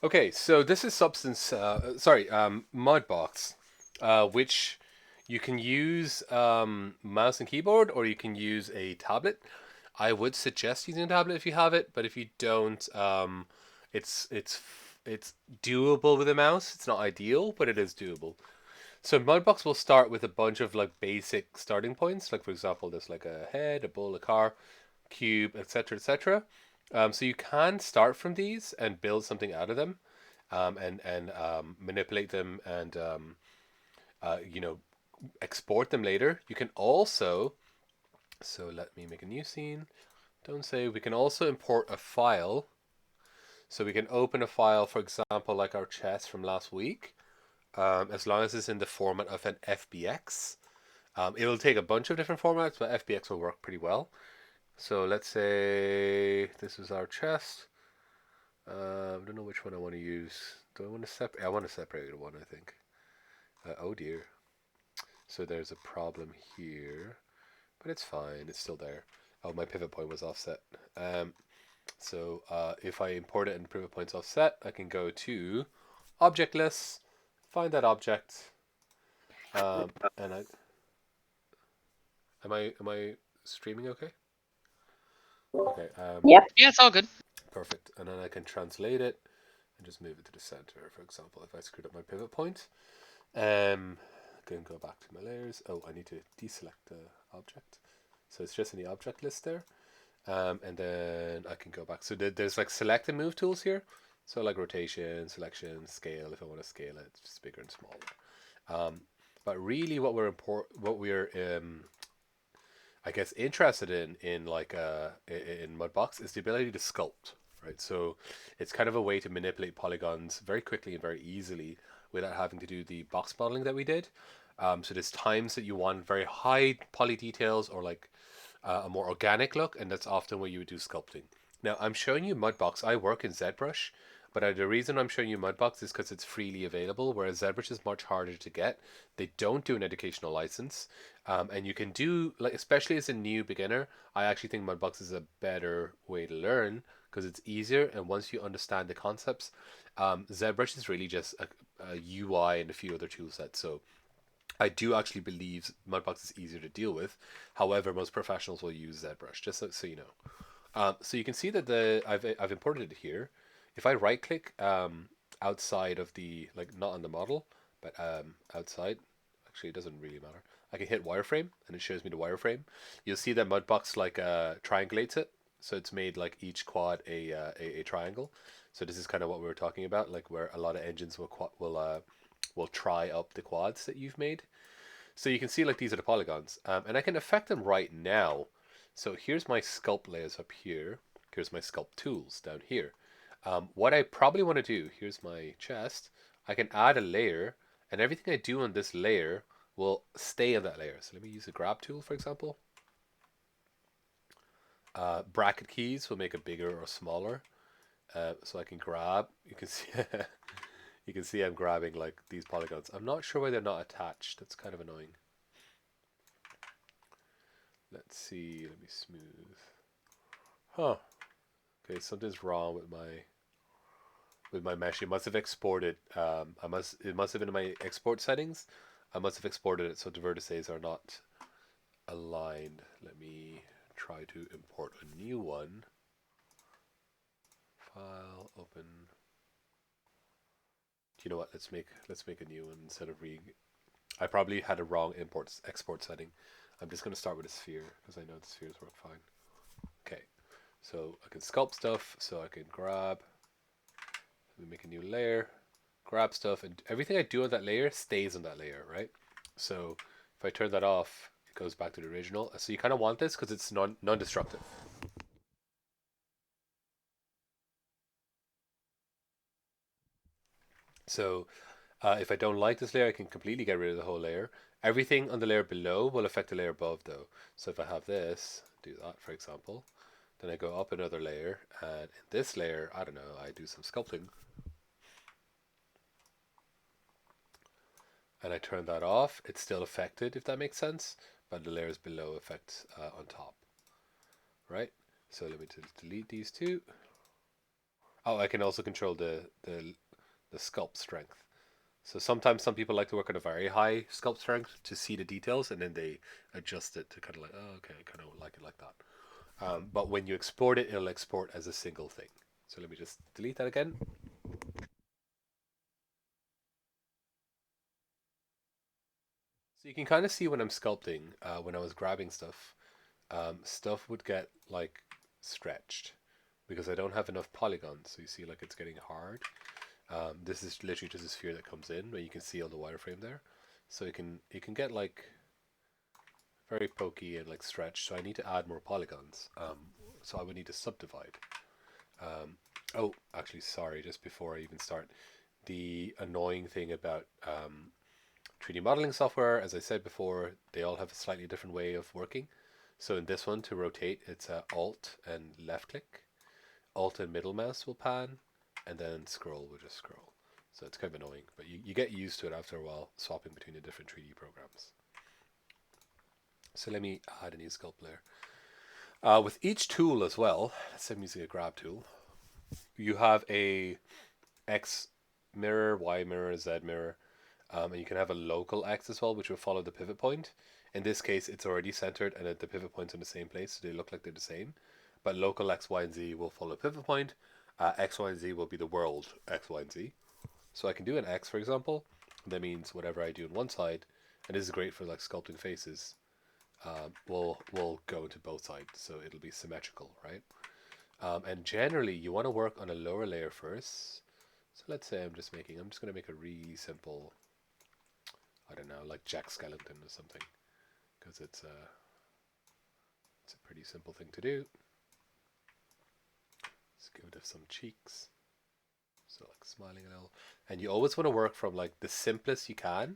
Okay, so this is Substance, Modbox, which you can use mouse and keyboard, or you can use a tablet. I would suggest using a tablet if you have it, but if you don't, it's it's it's doable with a mouse. It's not ideal, but it is doable. So Modbox will start with a bunch of like basic starting points, like for example, there's like a head, a bull, a car, cube, etc., etc. So you can start from these and build something out of them, and manipulate them and you know, export them later. You can also, so let me make a new scene. Don't say, we can also import a file. So we can open a file, for example, like our chest from last week, as long as it's in the format of an FBX. It'll take a bunch of different formats, but FBX will work pretty well. So let's say this is our chest. I don't know which one I want to use. Do I want to separate? I want to separate one, I think. Oh dear. So there's a problem here, but it's fine. It's still there. Oh, my pivot point was offset. So if I import it and pivot point's offset, I can go to object list, find that object, and I am I streaming okay? Okay. Yep. Yeah, it's all good. Perfect. And then I can translate it and just move it to the center. For example, if I screwed up my pivot point, I can go back to my layers. Oh, I need to deselect the object. So it's just in the object list there. And then I can go back. So there's like select and move tools here. So like rotation, selection, scale. If I want to scale it, it's just bigger and smaller. But really, what we're I guess interested in like in Mudbox is the ability to sculpt, right? So it's kind of a way to manipulate polygons very quickly and very easily without having to do the box modeling that we did. So there's times that you want very high poly details or like a more organic look, and that's often what you would do sculpting. Now I'm showing you Mudbox. I work in ZBrush, but the reason I'm showing you Mudbox is because it's freely available, whereas ZBrush is much harder to get. They don't do an educational license, and you can do like, especially as a new beginner, I actually think Mudbox is a better way to learn because it's easier, and once you understand the concepts, ZBrush is really just a UI and a few other tool sets. So I do actually believe Mudbox is easier to deal with. However, most professionals will use ZBrush, just so you know. So you can see that I've imported it here. If I right click outside of the, like, not on the model, but outside, actually it doesn't really matter. I can hit wireframe and it shows me the wireframe. You'll see that Mudbox like triangulates it, so it's made like each quad a triangle. So this is kind of what we were talking about, like where a lot of engines will try up the quads that you've made. So you can see like these are the polygons, and I can affect them right now. So here's my sculpt layers up here. Here's my sculpt tools down here. What I probably want to do, here's my chest. I can add a layer, and everything I do on this layer will stay on that layer. So let me use a grab tool, for example. Bracket keys will make it bigger or smaller. So I can grab. You can see, you can see I'm grabbing like these polygons. I'm not sure why they're not attached. That's kind of annoying. Let's see. Let me smooth. Huh. Okay, something's wrong with my mesh. It must have exported. It must have been in my export settings. I must have exported it so the vertices are not aligned. Let me try to import a new one. File, open. You know what? Let's make a new one instead of re. I probably had a wrong import export setting. I'm just gonna start with a sphere because I know the spheres work fine. Okay, so I can sculpt stuff. So I can grab. Let me make a new layer. Grab stuff, and everything I do on that layer stays on that layer, right? So if I turn that off, it goes back to the original. So you kind of want this because it's non-destructive. So if I don't like this layer, I can completely get rid of the whole layer. Everything on the layer below will affect the layer above, though. So if I have this, do that, for example, then I go up another layer, and in this layer, I don't know, I do some sculpting, and I turn that off. It's still affected, if that makes sense, but the layers below affect on top, right? So let me delete these two. Oh, I can also control the sculpt strength. So sometimes some people like to work on a very high sculpt strength to see the details, and then they adjust it to kind of like, oh, okay, I kind of like it like that. But when you export it, it'll export as a single thing. So let me just delete that again. So you can kind of see when I'm sculpting, when I was grabbing stuff, stuff would get like stretched because I don't have enough polygons. So you see like it's getting hard. This is literally just a sphere that comes in, where you can see all the wireframe there. So it can get like very pokey and like stretched. So I need to add more polygons. So I would need to subdivide. Um, oh, actually, sorry. Just before I even start, the annoying thing about 3D modeling software, as I said before, they all have a slightly different way of working. So in this one, to rotate, it's Alt and left click. Alt and middle mouse will pan, and then scroll will just scroll. So it's kind of annoying, but you get used to it after a while, swapping between the different 3D programs. So let me add a new sculpt layer. With each tool as well, let's say I'm using a grab tool, you have a X mirror, Y mirror, Z mirror, and you can have a local X as well, which will follow the pivot point. In this case, it's already centered and the pivot point's in the same place, so they look like they're the same. But local X, Y, and Z will follow pivot point. X, Y, and Z will be the world X, Y, and Z. So I can do an X, for example. That means whatever I do on one side, and this is great for like sculpting faces, will go to both sides, so it'll be symmetrical, right? And generally, you want to work on a lower layer first. So let's say I'm just going to make a really simple, I don't know, like Jack Skellington or something, because it's a pretty simple thing to do. Let's give it some cheeks. So like smiling a little. And you always want to work from like the simplest you can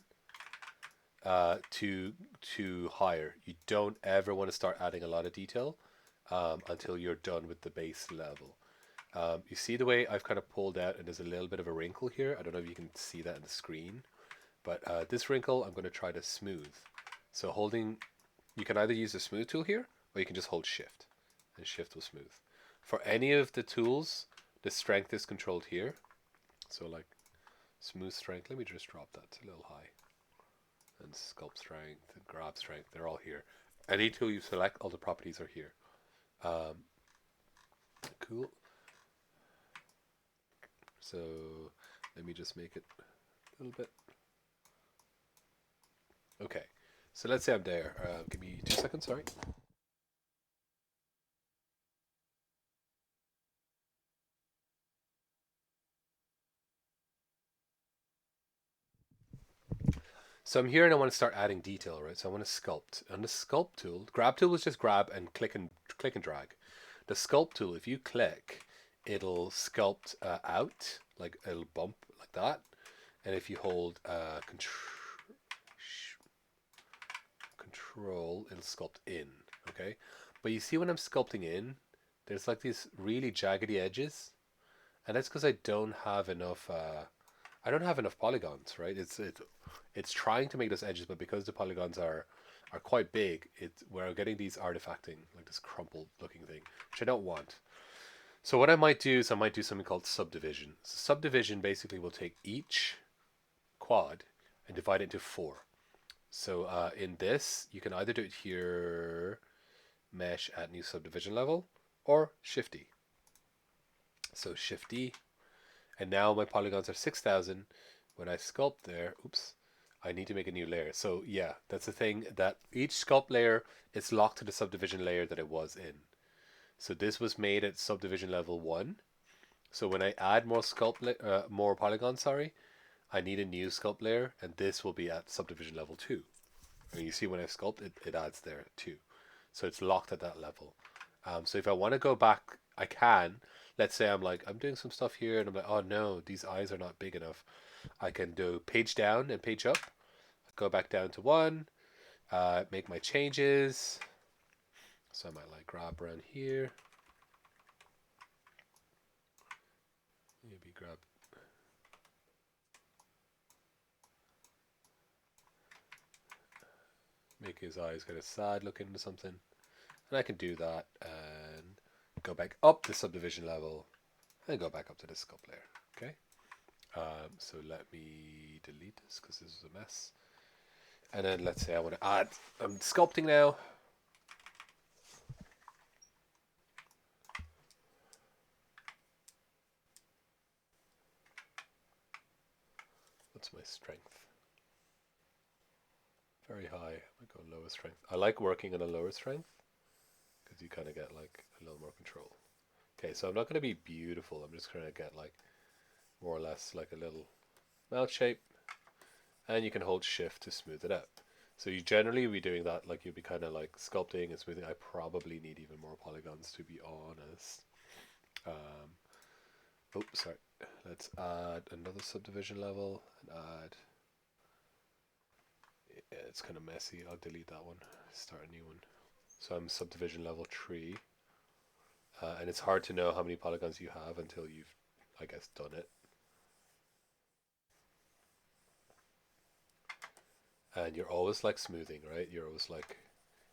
to higher. You don't ever want to start adding a lot of detail until you're done with the base level. You see the way I've kind of pulled out, and there's a little bit of a wrinkle here. I don't know if you can see that in the screen, but this wrinkle I'm going to try to smooth. So you can either use the smooth tool here, or you can just hold shift, and shift will smooth. For any of the tools, the strength is controlled here. So like smooth strength, let me just drop that to a little high. And sculpt strength and grab strength, they're all here. Any tool you select, all the properties are here. Cool. So let me just make it a little bit. Okay, so let's say I'm there. Give me 2 seconds, sorry. So I'm here and I want to start adding detail, right? So I want to sculpt. On the sculpt tool, grab tool is just grab and click and drag. The sculpt tool, if you click, it'll sculpt out, like it'll bump like that. And if you hold control, it'll sculpt in, okay? But you see when I'm sculpting in, there's like these really jaggedy edges, and that's because I don't have enough. I don't have enough polygons, right? It's trying to make those edges, but because the polygons are quite big, we're getting these artifacting, like this crumpled looking thing, which I don't want. So what I might do is I might do something called subdivision. So subdivision basically will take each quad and divide it into 4. So in this, you can either do it here, mesh at new subdivision level, or Shift D. So Shift D, and now my polygons are 6,000. When I sculpt there, oops, I need to make a new layer. So yeah, that's the thing, that each sculpt layer is locked to the subdivision layer that it was in. So this was made at subdivision level 1. So when I add more polygons, sorry, I need a new sculpt layer, and this will be at subdivision level 2. And you see when I sculpt it, it adds there too. So it's locked at that level. So if I want to go back, I can. Let's say I'm doing some stuff here, and I'm like, oh no, these eyes are not big enough. I can do page down and page up. Go back down to 1. Make my changes. So I might like grab around here. Maybe grab. Make his eyes kind of sad looking or something. And I can do that and go back up the subdivision level and go back up to the sculpt layer. Okay. So let me delete this because this is a mess. And then let's say I want to add, I'm sculpting now. What's my strength? Very high. I might go lower strength. I like working on a lower strength because you kind of get like a little more control. Okay, so I'm not going to be beautiful. I'm just going to get like more or less like a little mouth shape, and you can hold shift to smooth it out. So you generally be doing that, like you'll be kind of like sculpting and smoothing. I probably need even more polygons to be honest. Um, oh, sorry. Let's add another subdivision level and add. Yeah, it's kind of messy. I'll delete that one. Start a new one. So I'm subdivision level 3, and it's hard to know how many polygons you have until you've, I guess, done it. And you're always like smoothing, right? You're always like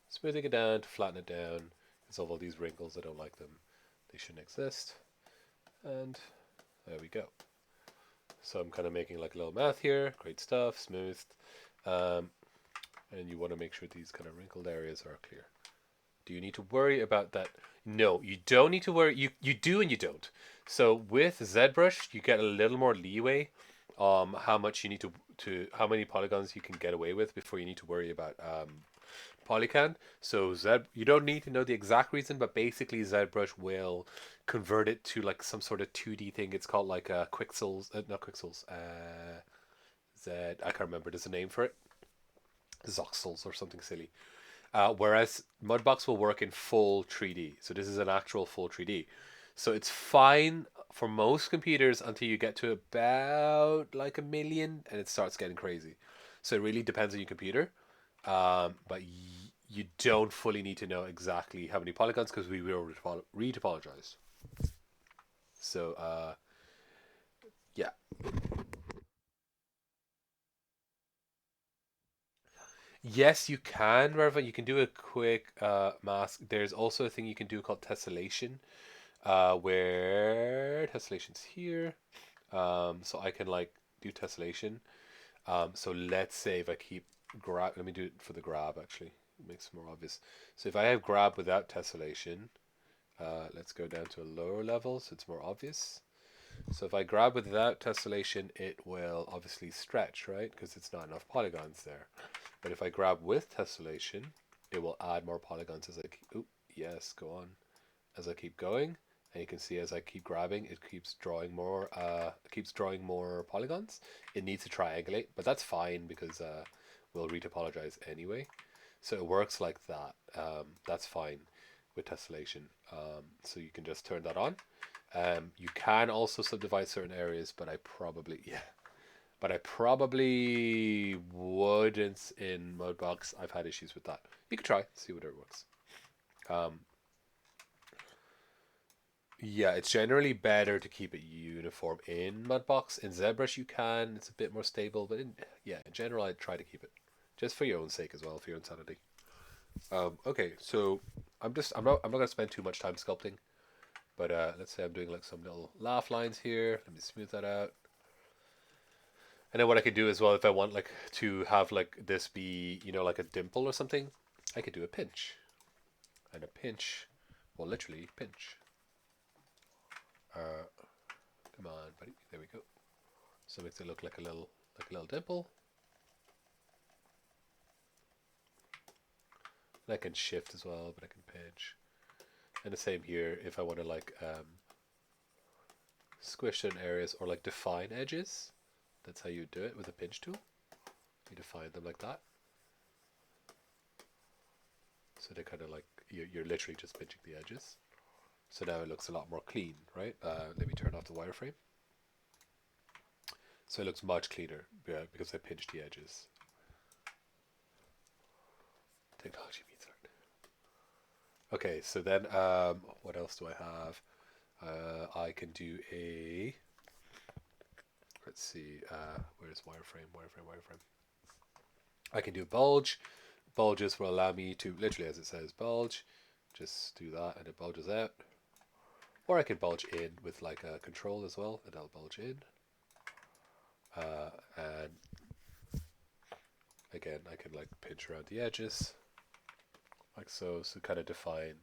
smoothing it down to flatten it down. It's all these wrinkles. I don't like them. They shouldn't exist. And there we go. So I'm kind of making like a little math here. Great stuff, smoothed. And you want to make sure these kind of wrinkled areas are clear. Do you need to worry about that? No, you don't need to worry. You do and you don't. So with ZBrush, you get a little more leeway how much you need to how many polygons you can get away with before you need to worry about Polycan. So you don't need to know the exact reason, but basically ZBrush will convert it to like some sort of 2D thing. It's called like Quixels, not Quixels, I can't remember. There's a name for it. Zoxels or something silly. Whereas Mudbox will work in full 3D. So this is an actual full 3D. So it's fine for most computers until you get to about like a million and it starts getting crazy. So it really depends on your computer. But you don't fully need to know exactly how many polygons because we will retopologize. So yeah. Yes, you can, Merva. You can do a quick mask. There's also a thing you can do called tessellation, where tessellation's here. So I can like do tessellation. So let's say if I keep grab, let me do it for the grab actually. It makes it more obvious. So if I have grab without tessellation, let's go down to a lower level so it's more obvious. So if I grab without tessellation, it will obviously stretch, right? Because it's not enough polygons there. But if I grab with tessellation, it will add more polygons as I keep, oop, yes, go on. As I keep going, and you can see as I keep grabbing, it keeps drawing more polygons. It needs to triangulate, but that's fine because we'll retopologize anyway. So it works like that. That's fine with tessellation. So you can just turn that on. You can also subdivide certain areas, but I probably wouldn't in Modebox. I've had issues with that. You could try, see whether it works. Um, yeah, it's generally better to keep it uniform in Mudbox. In ZBrush you can, it's a bit more stable, but in general I'd try to keep it. Just for your own sake as well, for your own sanity. Okay, so I'm not gonna spend too much time sculpting, but let's say I'm doing like some little laugh lines here. Let me smooth that out. And then what I could do as well, if I want like to have like this be, like a dimple or something, I could do a pinch. And a pinch, well, literally pinch. Uh, Come on, buddy. There we go. So it makes it look like a little dimple. And I can shift as well, but I can pinch. And the same here if I want to like squish certain areas or like define edges. That's how you do it with a pinch tool. You define them like that. So they're kind of like, you're literally just pinching the edges. So now it looks a lot more clean, right? Let me turn off the wireframe. So it looks much cleaner because I pinched the edges. Technology means art. Okay, so then what else do I have? I can do a, let's see, where's wireframe? I can do bulge. Bulges will allow me to, literally as it says, bulge. Just do that and it bulges out. Or I could bulge in with like a control as well, and I'll bulge in. And again, I can like pinch around the edges, like so, so kind of define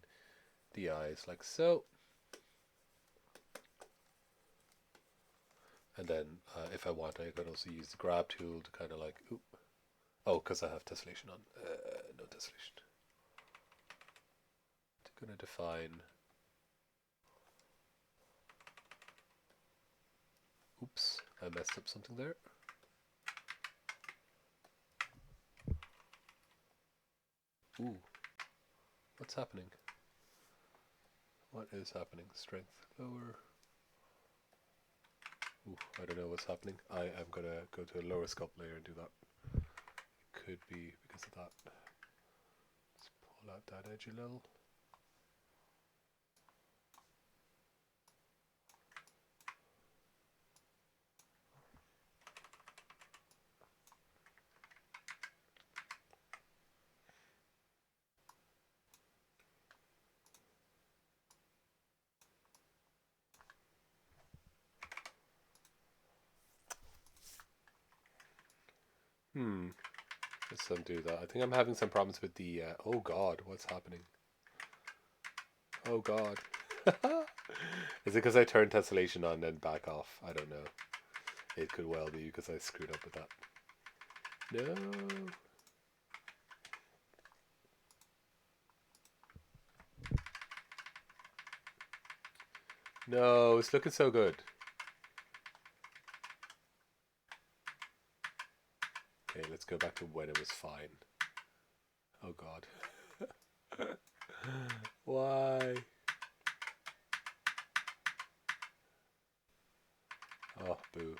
the eyes like so. And then if I want, I could also use the grab tool to kind of like, oop. Oh, because I have tessellation on. No tessellation. To kind of define. Oops, I messed up something there. Ooh, what's happening? What is happening? Strength lower. Ooh, I don't know what's happening. I am gonna go to a lower sculpt layer and do that. It could be because of that. Let's pull out that edge a little. Let's undo that. I think I'm having some problems with the, oh god, what's happening? Oh god. Is it because I turned tessellation on and then back off? I don't know. It could well be because I screwed up with that. No. No, it's looking so good. Okay, let's go back to when it was fine. Oh god. Why? Oh, boo.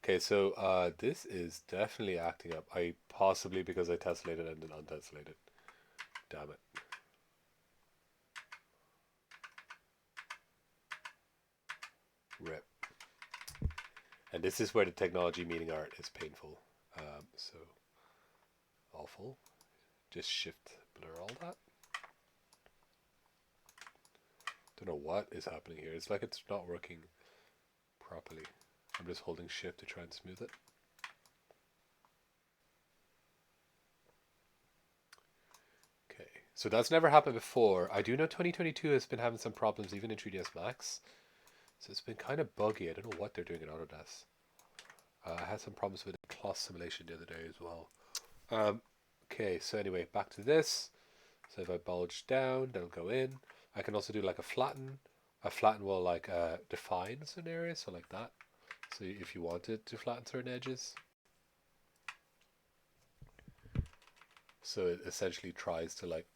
Okay, so this is definitely acting up. Possibly because I tessellated and then untessellated. Damn it. Rip. And this is where the technology meeting art is painful. So awful. Just shift blur all that. Don't know what is happening here. It's like it's not working properly. I'm just holding shift to try and smooth it. Okay, so that's never happened before. I do know 2022 has been having some problems even in 3ds Max. So it's been kind of buggy. I don't know what they're doing in Autodesk. I had some problems with cloth simulation the other day as well. Okay, so anyway, back to this. So if I bulge down, that'll go in. I can also do like a flatten. A flatten will like define certain areas, so like that. So if you wanted to flatten certain edges. So it essentially tries to like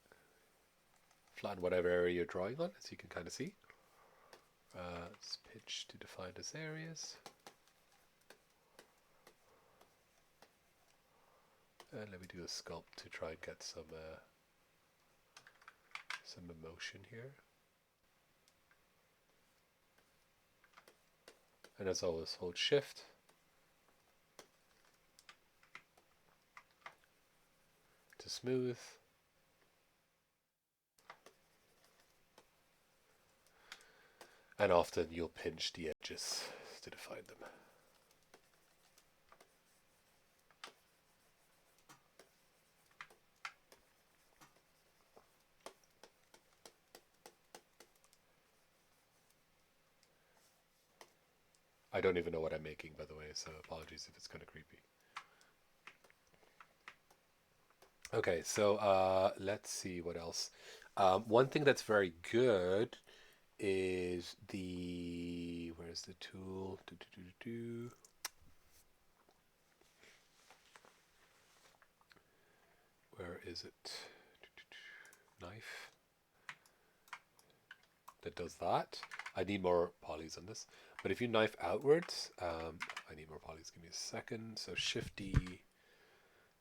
flatten whatever area you're drawing on, as you can kind of see. Let's pitch to define those areas. And let me do a sculpt to try and get some emotion here. And as always, hold shift. To smooth. And often you'll pinch the edges to define them. I don't even know what I'm making, by the way, so apologies if it's kind of creepy. Okay, so let's see what else. One thing that's very good is where's the tool? Where is it? Knife. That does that. I need more polys on this. But if you knife outwards, I need more polys. Give me a second. So Shift D.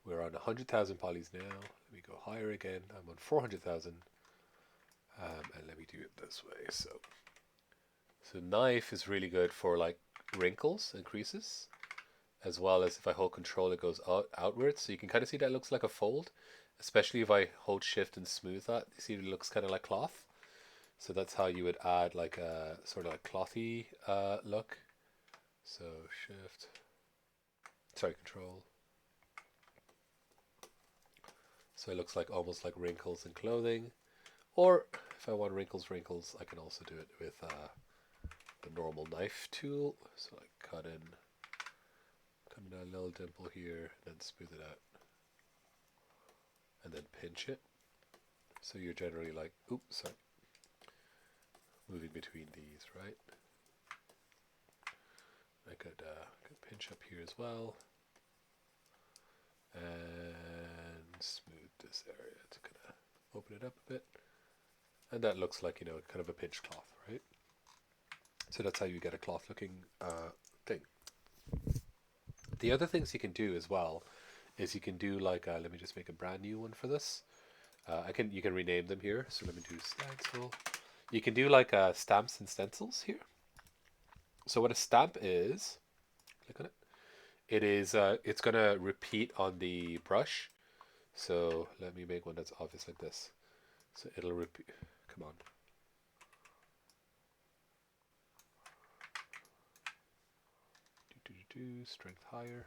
We're on 100,000 polys now. Let me go higher again. I'm on 400,000. And let me do it this way. So knife is really good for like wrinkles and creases, as well as if I hold control, it goes outwards. So you can kind of see that looks like a fold, especially if I hold shift and smooth that. You see it looks kind of like cloth. So that's how you would add like a sort of like clothy look. So control. So it looks like almost like wrinkles in clothing. Or if I want wrinkles, I can also do it with the normal knife tool. So I cut in a little dimple here, then smooth it out, and then pinch it. So you're generally like, oops, sorry, moving between these, right? I could pinch up here as well, and smooth this area to kind of open it up a bit. And that looks like, you know, kind of a pinched cloth, right? So that's how you get a cloth looking thing. The other things you can do as well is you can do like, let me just make a brand new one for this. You can rename them here. So let me do stencil. You can do like stamps and stencils here. So what a stamp is, click on it. It's gonna repeat on the brush. So let me make one that's obvious like this. So it'll repeat. Come on. Strength higher.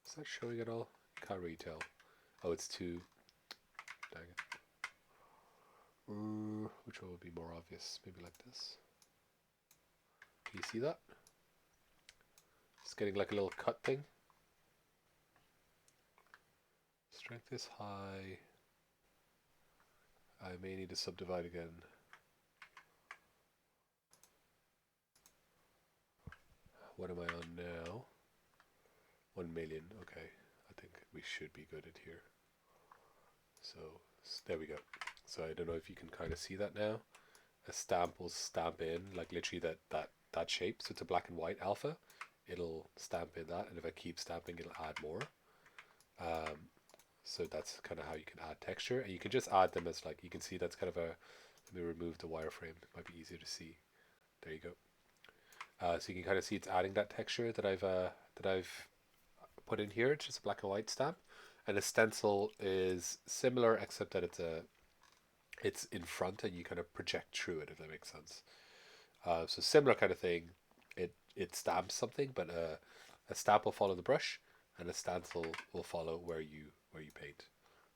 Is that showing at all? Can't really tell. Oh, it's too. Dang it. Which one would be more obvious? Maybe like this. Can you see that? It's getting like a little cut thing. Strength is high. I may need to subdivide again. What am I on now? 1 million. Okay. I think we should be good at here. So there we go. So I don't know if you can kind of see that now. A stamp will stamp in like literally that shape. So it's a black and white alpha. It'll stamp in that, and if I keep stamping, it'll add more. So that's kind of how you can add texture, and you can just add them as like, you can see that's kind of a. Let me remove the wireframe. It might be easier to see. There you go. So you can kind of see it's adding that texture that I've put in here. It's just a black and white stamp, and a stencil is similar except that it's in front and you kind of project through it, if that makes sense. So similar kind of thing. It stamps something, but a stamp will follow the brush, and a stencil will follow where you paint.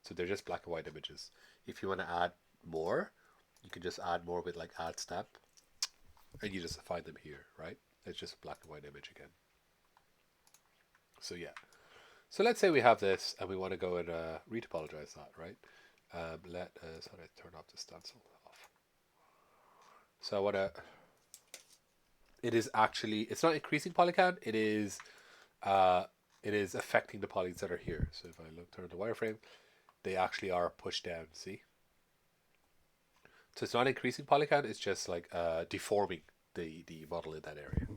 So they're just black and white images. If you want to add more, you can just add more with like add stamp, and you just find them here, right? It's just a black and white image again. So yeah. So let's say we have this and we want to go and retopologize that, right? Let us, how do I turn off the stencil off? So I want to. It is actually, it's not increasing polycount. It is affecting the polys that are here. So if I turn the wireframe, they actually are pushed down. See? So it's not increasing polycount. It's just like deforming the model in that area.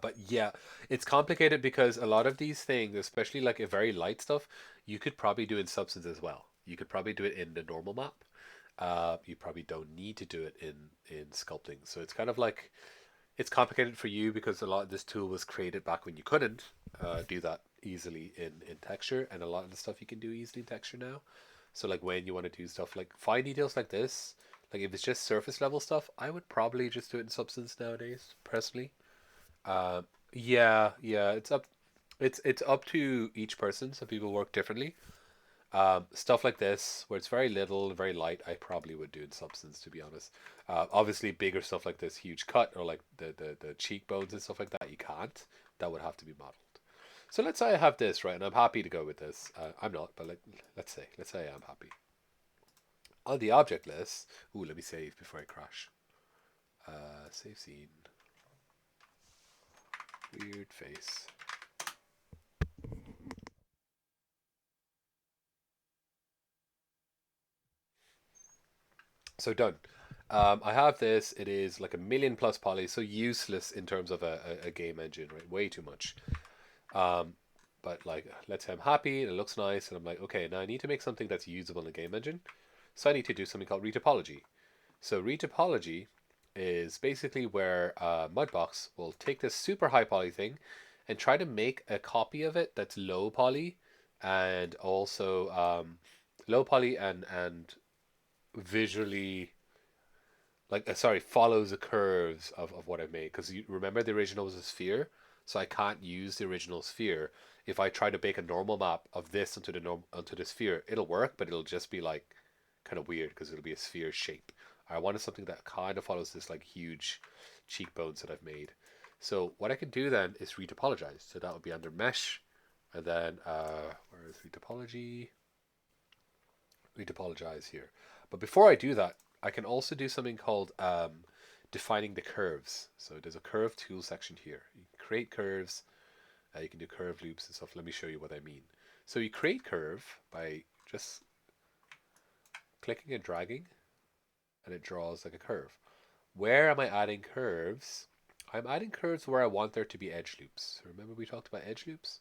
But yeah, it's complicated because a lot of these things, especially like a very light stuff, you could probably do in Substance as well. You could probably do it in the normal map. You probably don't need to do it in sculpting. So it's kind of like it's complicated for you because a lot of this tool was created back when you couldn't do that easily in texture, and a lot of the stuff you can do easily in texture now. So like when you want to do stuff like fine details like this, like if it's just surface level stuff, I would probably just do it in Substance nowadays, personally. Uh, yeah, it's up to each person. Some people work differently. Stuff like this, where it's very little, very light, I probably would do in Substance, to be honest. Obviously, bigger stuff like this, huge cut, or like the cheekbones and stuff like that, you can't. That would have to be modeled. So let's say I have this, right, and I'm happy to go with this. I'm not, but like, let's say I'm happy. On the object list, ooh, let me save before I crash. Save scene. Weird face. So done. I have this. It is like 1,000,000+ poly, so useless in terms of a game engine, right? Way too much. Um, but like, let's say I'm happy and it looks nice, and I'm like, okay, now I need to make something that's usable in a game engine. So I need to do something called retopology. So retopology is basically where Mudbox will take this super high poly thing and try to make a copy of it that's low poly and also low poly and visually like sorry, follows the curves of what I made, because you remember the original was a sphere, so I can't use the original sphere. If I try to make a normal map of this onto onto the sphere, it'll work, but it'll just be like kind of weird because it'll be a sphere shape. I wanted something that kind of follows this like huge cheekbones that I've made. So what I can do then is retopologize. So that would be under mesh, and then where is retopology? Retopologize here. But before I do that, I can also do something called defining the curves. So there's a curve tool section here. You can create curves. You can do curve loops and stuff. Let me show you what I mean. So you create curve by just clicking and dragging, and it draws like a curve. Where am I adding curves? I'm adding curves where I want there to be edge loops. Remember we talked about edge loops?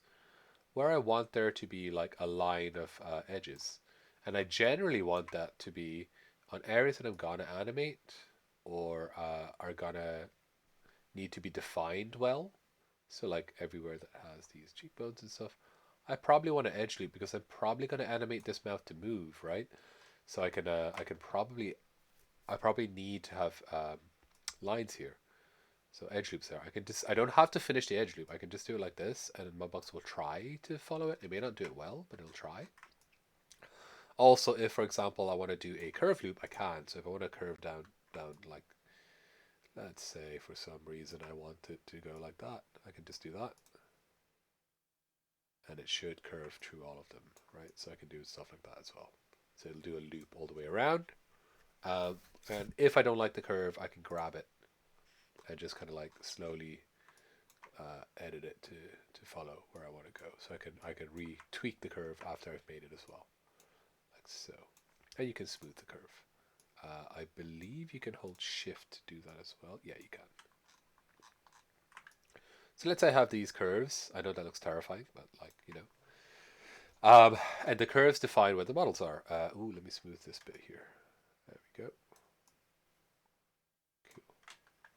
Where I want there to be like a line of edges. And I generally want that to be on areas that I'm gonna animate or are gonna need to be defined well. So like everywhere that has these cheekbones and stuff, I probably want to edge loop because I'm probably gonna animate this mouth to move, right? So I can probably I probably need to have lines here. So edge loops there. I don't have to finish the edge loop. I can just do it like this, and Mudbox will try to follow it. It may not do it well, but it'll try. Also, if for example I want to do a curve loop, I can. So if I want to curve down like, let's say for some reason I want it to go like that, I can just do that, and it should curve through all of them, right? So I can do stuff like that as well. So it'll do a loop all the way around. And if I don't like the curve, I can grab it and just kind of like slowly edit it to follow where I want to go. So I can retweak the curve after I've made it as well, like so. And you can smooth the curve. I believe you can hold shift to do that as well. Yeah, you can. So let's say I have these curves. I know that looks terrifying, but like, you know. And the curves define where the models are. Ooh, let me smooth this bit here. There we go. Cool.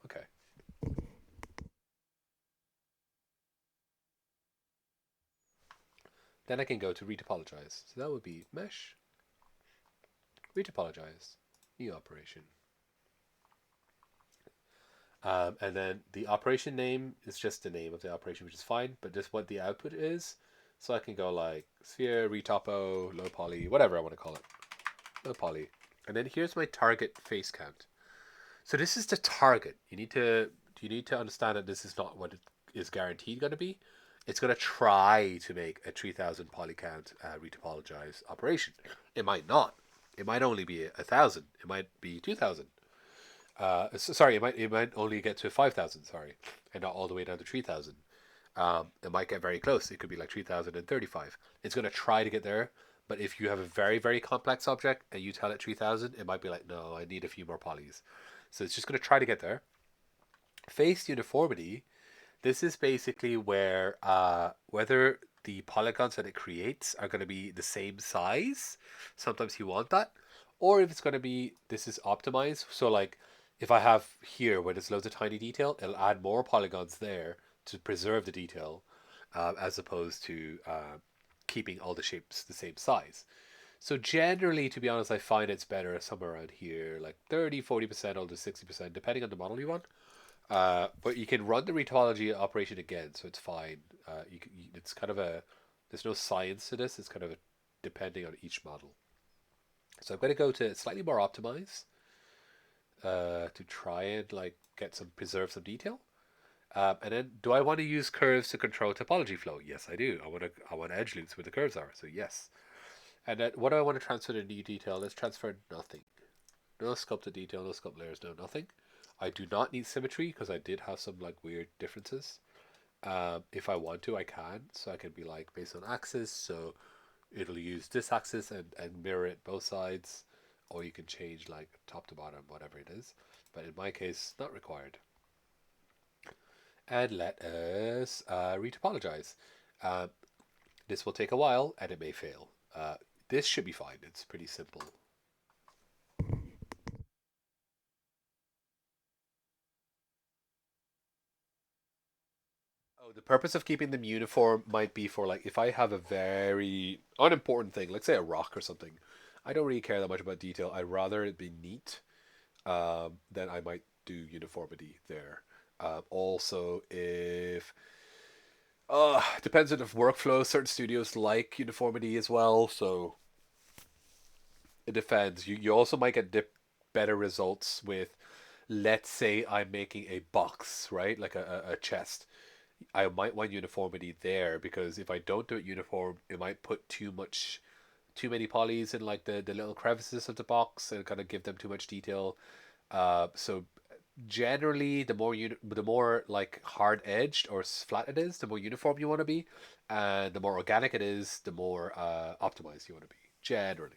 Okay. Then I can go to retopologize. So that would be mesh, retopologize, new operation. And then the operation name is just the name of the operation, which is fine, but just what the output is. So I can go like sphere, retopo, low poly, whatever I want to call it. Low poly. And then here's my target face count. So this is the target. You need to understand that this is not what it is guaranteed going to be. It's going to try to make a 3000 poly count retopologize operation. It might not. It might only be 1000. It might be 2000. Sorry, it might only get to 5,000. Sorry, and not all the way down to 3,000. It might get very close. It could be like 3,035. It's going to try to get there, but if you have a very complex object and you tell it 3,000, it might be like, no, I need a few more polys. So it's just going to try to get there. Face uniformity. This is basically where whether the polygons that it creates are going to be the same size. Sometimes you want that, or if it's going to be this is optimized. So like if I have here where there's loads of tiny detail, it'll add more polygons there to preserve the detail, as opposed to keeping all the shapes the same size. So generally, to be honest, I find it's better somewhere around here, like 30, 40%, all to 60%, depending on the model you want. But you can run the retopology operation again, so it's fine. It's kind of there's no science to this. It's kind of depending on each model. So I'm going to go to slightly more optimize to try and like preserve some detail. And then, do I want to use curves to control topology flow? Yes, I do. I want edge loops where the curves are. So yes. And then, what do I want to transfer to new detail? Let's transfer nothing. No sculpted detail, no sculpt layers, no nothing. I do not need symmetry because I did have some like weird differences. If I want to, I can. So I can be like based on axis. So it'll use this axis and mirror it both sides. Or you can change like top to bottom, whatever it is. But in my case, not required. And let us retopologize. Uh, this will take a while and it may fail. This should be fine. It's pretty simple. Oh, the purpose of keeping them uniform might be for like if I have a very unimportant thing, let's say a rock or something. I don't really care that much about detail. I'd rather it be neat. Then I might do uniformity there. Also, if depends on the workflow. Certain studios like uniformity as well, so it depends. You also might get better results with, let's say I'm making a box, right, like a chest. I might want uniformity there because if I don't do it uniform, it might put too many polys in like the little crevices of the box and kind of give them too much detail. So generally, the more like hard edged or flat it is, the more uniform you want to be, and the more organic it is, the more optimized you want to be. Generally,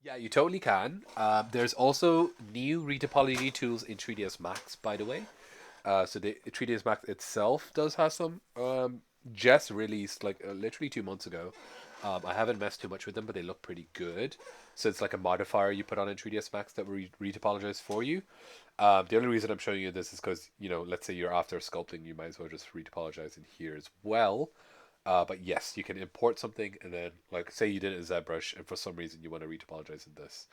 yeah, you totally can. There's also new retopology tools in 3ds Max, by the way. So the 3ds Max itself does have some. Just released like literally 2 months ago. I haven't messed too much with them, but they look pretty good. So it's like a modifier you put on in 3ds Max that will retopologize for you. The only reason I'm showing you this is because, let's say you're after sculpting, you might as well just retopologize in here as well. But yes, you can import something and then, like, say you did it in ZBrush and for some reason you want to retopologize in this.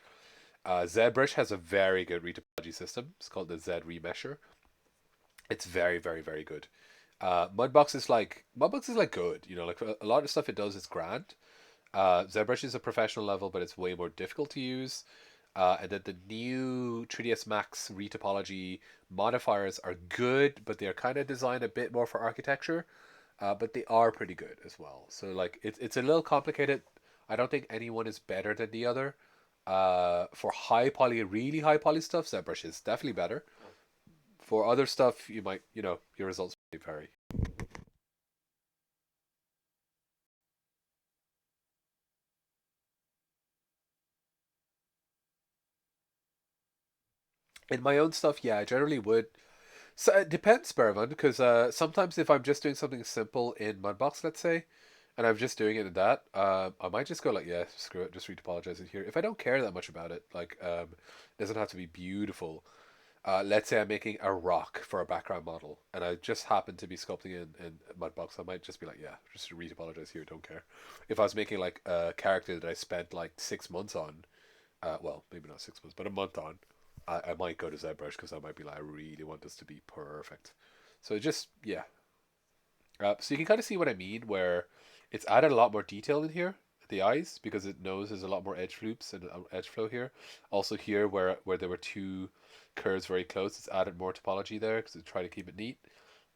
ZBrush has a very good retopology system. It's called the Z Remesher. It's very, very, very good. Mudbox is like good. Like a lot of stuff it does is grand. ZBrush is a professional level, but it's way more difficult to use. And then the new 3ds Max retopology modifiers are good, but they're kind of designed a bit more for architecture. But they are pretty good as well. So like it's a little complicated. I don't think anyone is better than the other. For high poly, really high poly stuff, ZBrush is definitely better. For other stuff, you might, your results may vary. In my own stuff, yeah, I generally would. So it depends, Baravan, because sometimes if I'm just doing something simple in Mudbox, let's say, and I'm just doing it in that, I might just go like, yeah, screw it, just retopologize it here. If I don't care that much about it, like, it doesn't have to be beautiful. Let's say I'm making a rock for a background model, and I just happen to be sculpting in Mudbox, I might just be like, yeah, just retopologize here, don't care. If I was making like a character that I spent like 6 months on, well, maybe not 6 months, but a month on, I might go to ZBrush because I might be like, I really want this to be perfect. So just, yeah. So you can kind of see what I mean, where it's added a lot more detail in here, the eyes, because it knows there's a lot more edge loops and edge flow here. Also here, where there were two curves very close, it's added more topology there because it's trying to keep it neat.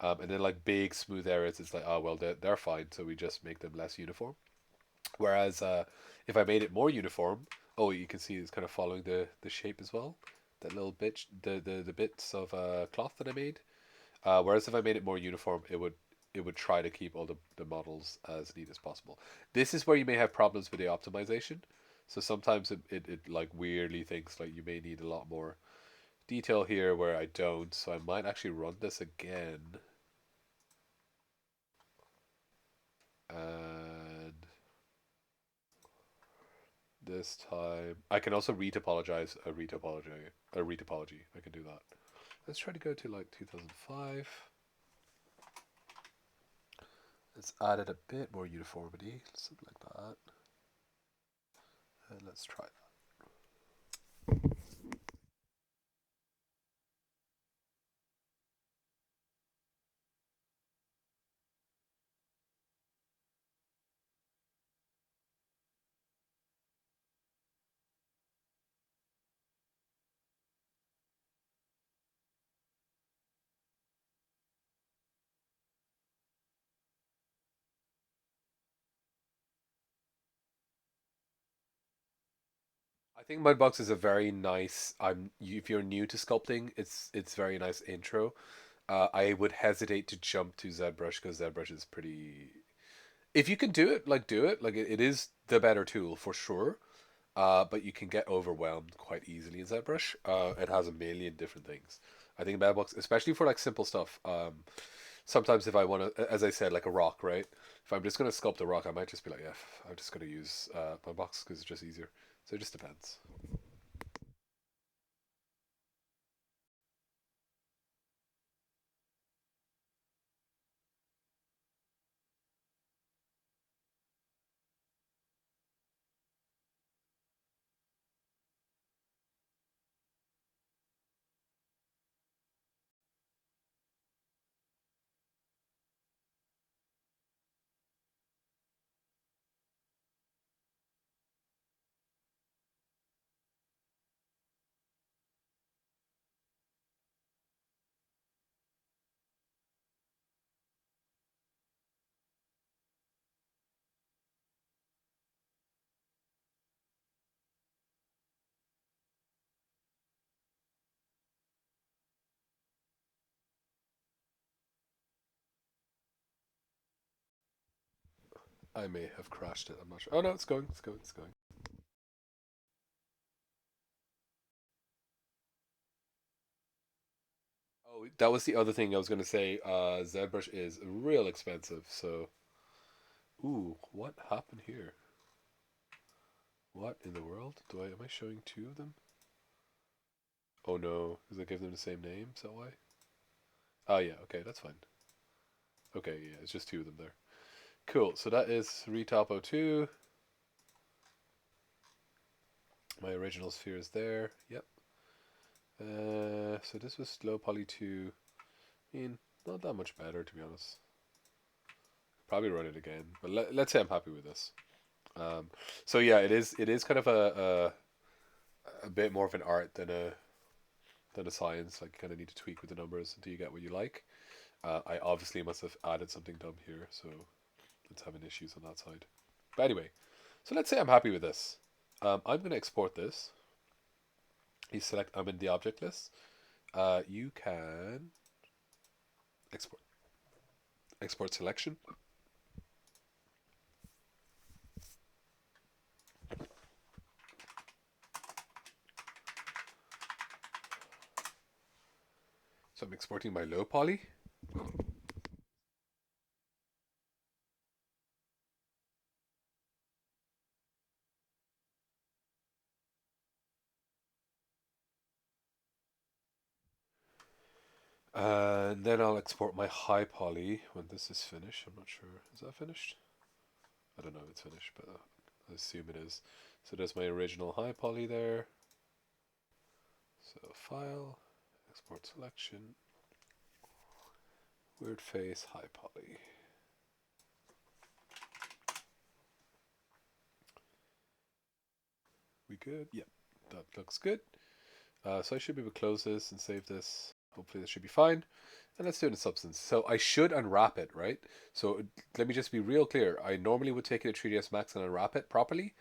And then like big smooth areas, it's like, oh well, they're fine, so we just make them less uniform. Whereas if I made it more uniform, oh, you can see it's kind of following the shape as well. That little bit, the bits of cloth that I made. Whereas if I made it more uniform, it would try to keep all the models as neat as possible. This is where you may have problems with the optimization. So sometimes it like weirdly thinks like you may need a lot more detail here where I don't. So I might actually run this again. And this time I can also retopologize a retopology. I can do that. Let's try to go to like 2005. Let's add it a bit more uniformity, something like that. And let's try I think Mudbox is a very nice. If you're new to sculpting, it's very nice intro. I would hesitate to jump to ZBrush because ZBrush is pretty. If you can do it, like do it. Like it is the better tool for sure. But you can get overwhelmed quite easily in ZBrush. It has a million different things. I think Mudbox, especially for like simple stuff. Sometimes if I want to, as I said, like a rock, right? If I'm just gonna sculpt a rock, I might just be like, yeah, I'm just gonna use Mudbox because it's just easier. So it just depends. I may have crashed it. I'm not sure. Oh no, it's going. It's going. It's going. Oh, that was the other thing I was going to say. ZBrush is real expensive. So, ooh, what happened here? What in the world? Am I showing two of them? Oh no, does it give them the same name? Is that why? Oh yeah, okay, that's fine. Okay, yeah, it's just two of them there. Cool, so that is Retopo 2. My original sphere is there. Yep. So this was low poly 2. I mean, not that much better to be honest. Probably run it again, but let's say I'm happy with this. So yeah, it is kind of a bit more of an art than a science. Like you kind of need to tweak with the numbers until you get what you like. I obviously must have added something dumb here, so it's having issues on that side. But anyway, so let's say I'm happy with this. I'm going to export this. You select I'm in the object list. You can export selection. So I'm exporting my low poly. And then I'll export my high poly when this is finished. I'm not sure. Is that finished? I don't know if it's finished, but I assume it is. So there's my original high poly there. So file, export selection, weird face, high poly. We good? Yep, that looks good. So I should be able to close this and save this. Hopefully this should be fine. And let's do it in Substance. So I should unwrap it, right? So let me just be real clear. I normally would take it to 3ds Max and unwrap it properly.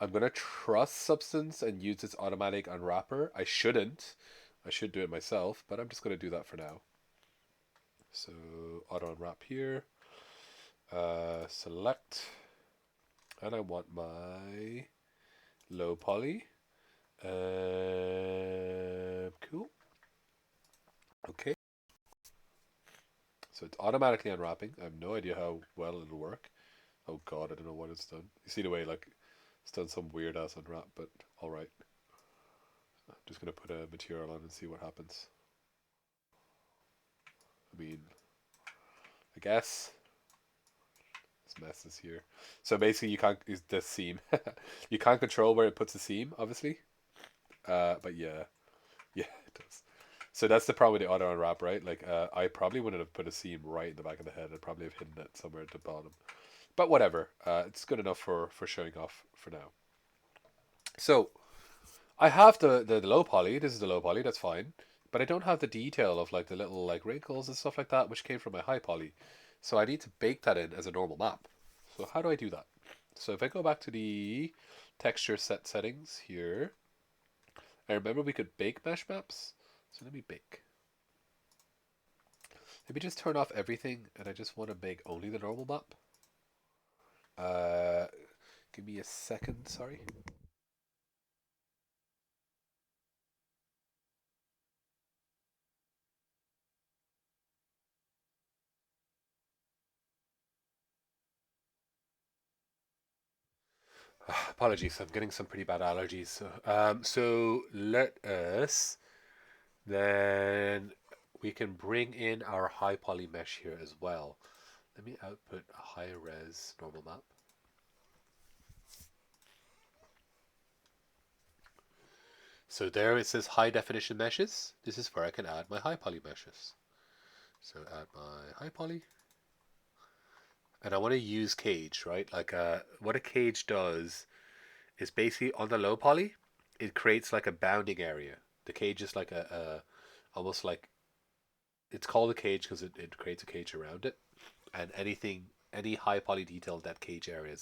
I'm going to trust Substance and use its automatic unwrapper. I shouldn't. I should do it myself, but I'm just going to do that for now. So auto unwrap here. Select. And I want my low poly. Cool. Okay. So it's automatically unwrapping. I have no idea how well it'll work. Oh god, I don't know what it's done. You see the way like it's done some weird ass unwrap, but alright. I'm just gonna put a material on and see what happens. I mean, I guess this mess is here. So basically you can't use the seam. You can't control where it puts the seam, obviously. But yeah. Yeah, it does. So that's the problem with the auto unwrap, right? Like, I probably wouldn't have put a seam right in the back of the head. I'd probably have hidden it somewhere at the bottom. But whatever. It's good enough for showing off for now. So I have the low poly. This is the low poly. That's fine. But I don't have the detail of like the little like wrinkles and stuff like that, which came from my high poly. So I need to bake that in as a normal map. So how do I do that? So if I go back to the texture set settings here, I remember we could bake mesh maps. So let me bake. Let me just turn off everything and I just want to make only the normal map. Uh, Give me a second, sorry. Apologies, I'm getting some pretty bad allergies. So let us then we can bring in our high poly mesh here as well. Let me output a high res normal map. So there it says high definition meshes. This is where I can add my high poly meshes. So add my high poly. And I want to use cage, right? Like what a cage does is basically on the low poly, it creates like a bounding area. The cage is like a almost like it's called a cage because it creates a cage around it, and any high poly detail in that cage area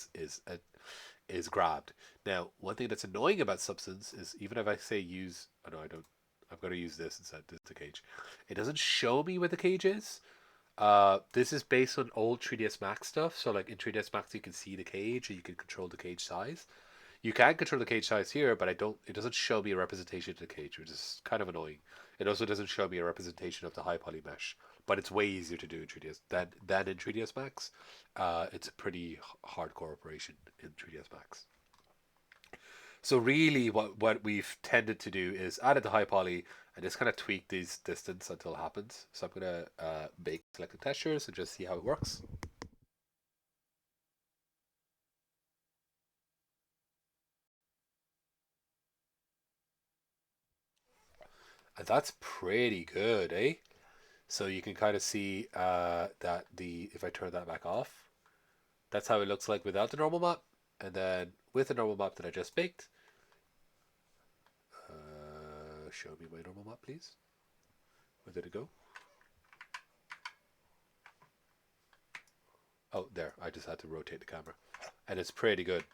is grabbed. Now, one thing that's annoying about Substance is even if I say use, oh no, I don't. I'm going to use this instead. This is the cage. It doesn't show me where the cage is. This is based on old 3ds Max stuff. So like in 3ds Max, you can see the cage and you can control the cage size. You can control the cage size here, but I don't. It doesn't show me a representation of the cage, which is kind of annoying. It also doesn't show me a representation of the high poly mesh, but it's way easier to do in 3ds than in 3ds Max. It's a pretty hardcore operation in 3ds Max. So really, what we've tended to do is add the high poly and just kind of tweak these distance until it happens. So I'm gonna make selected textures and just see how it works. And that's pretty good, eh? So you can kind of see that if I turn that back off, that's how it looks like without the normal map. And then with the normal map that I just baked, show me my normal map, please. Where did it go? Oh, there. I just had to rotate the camera. And it's pretty good.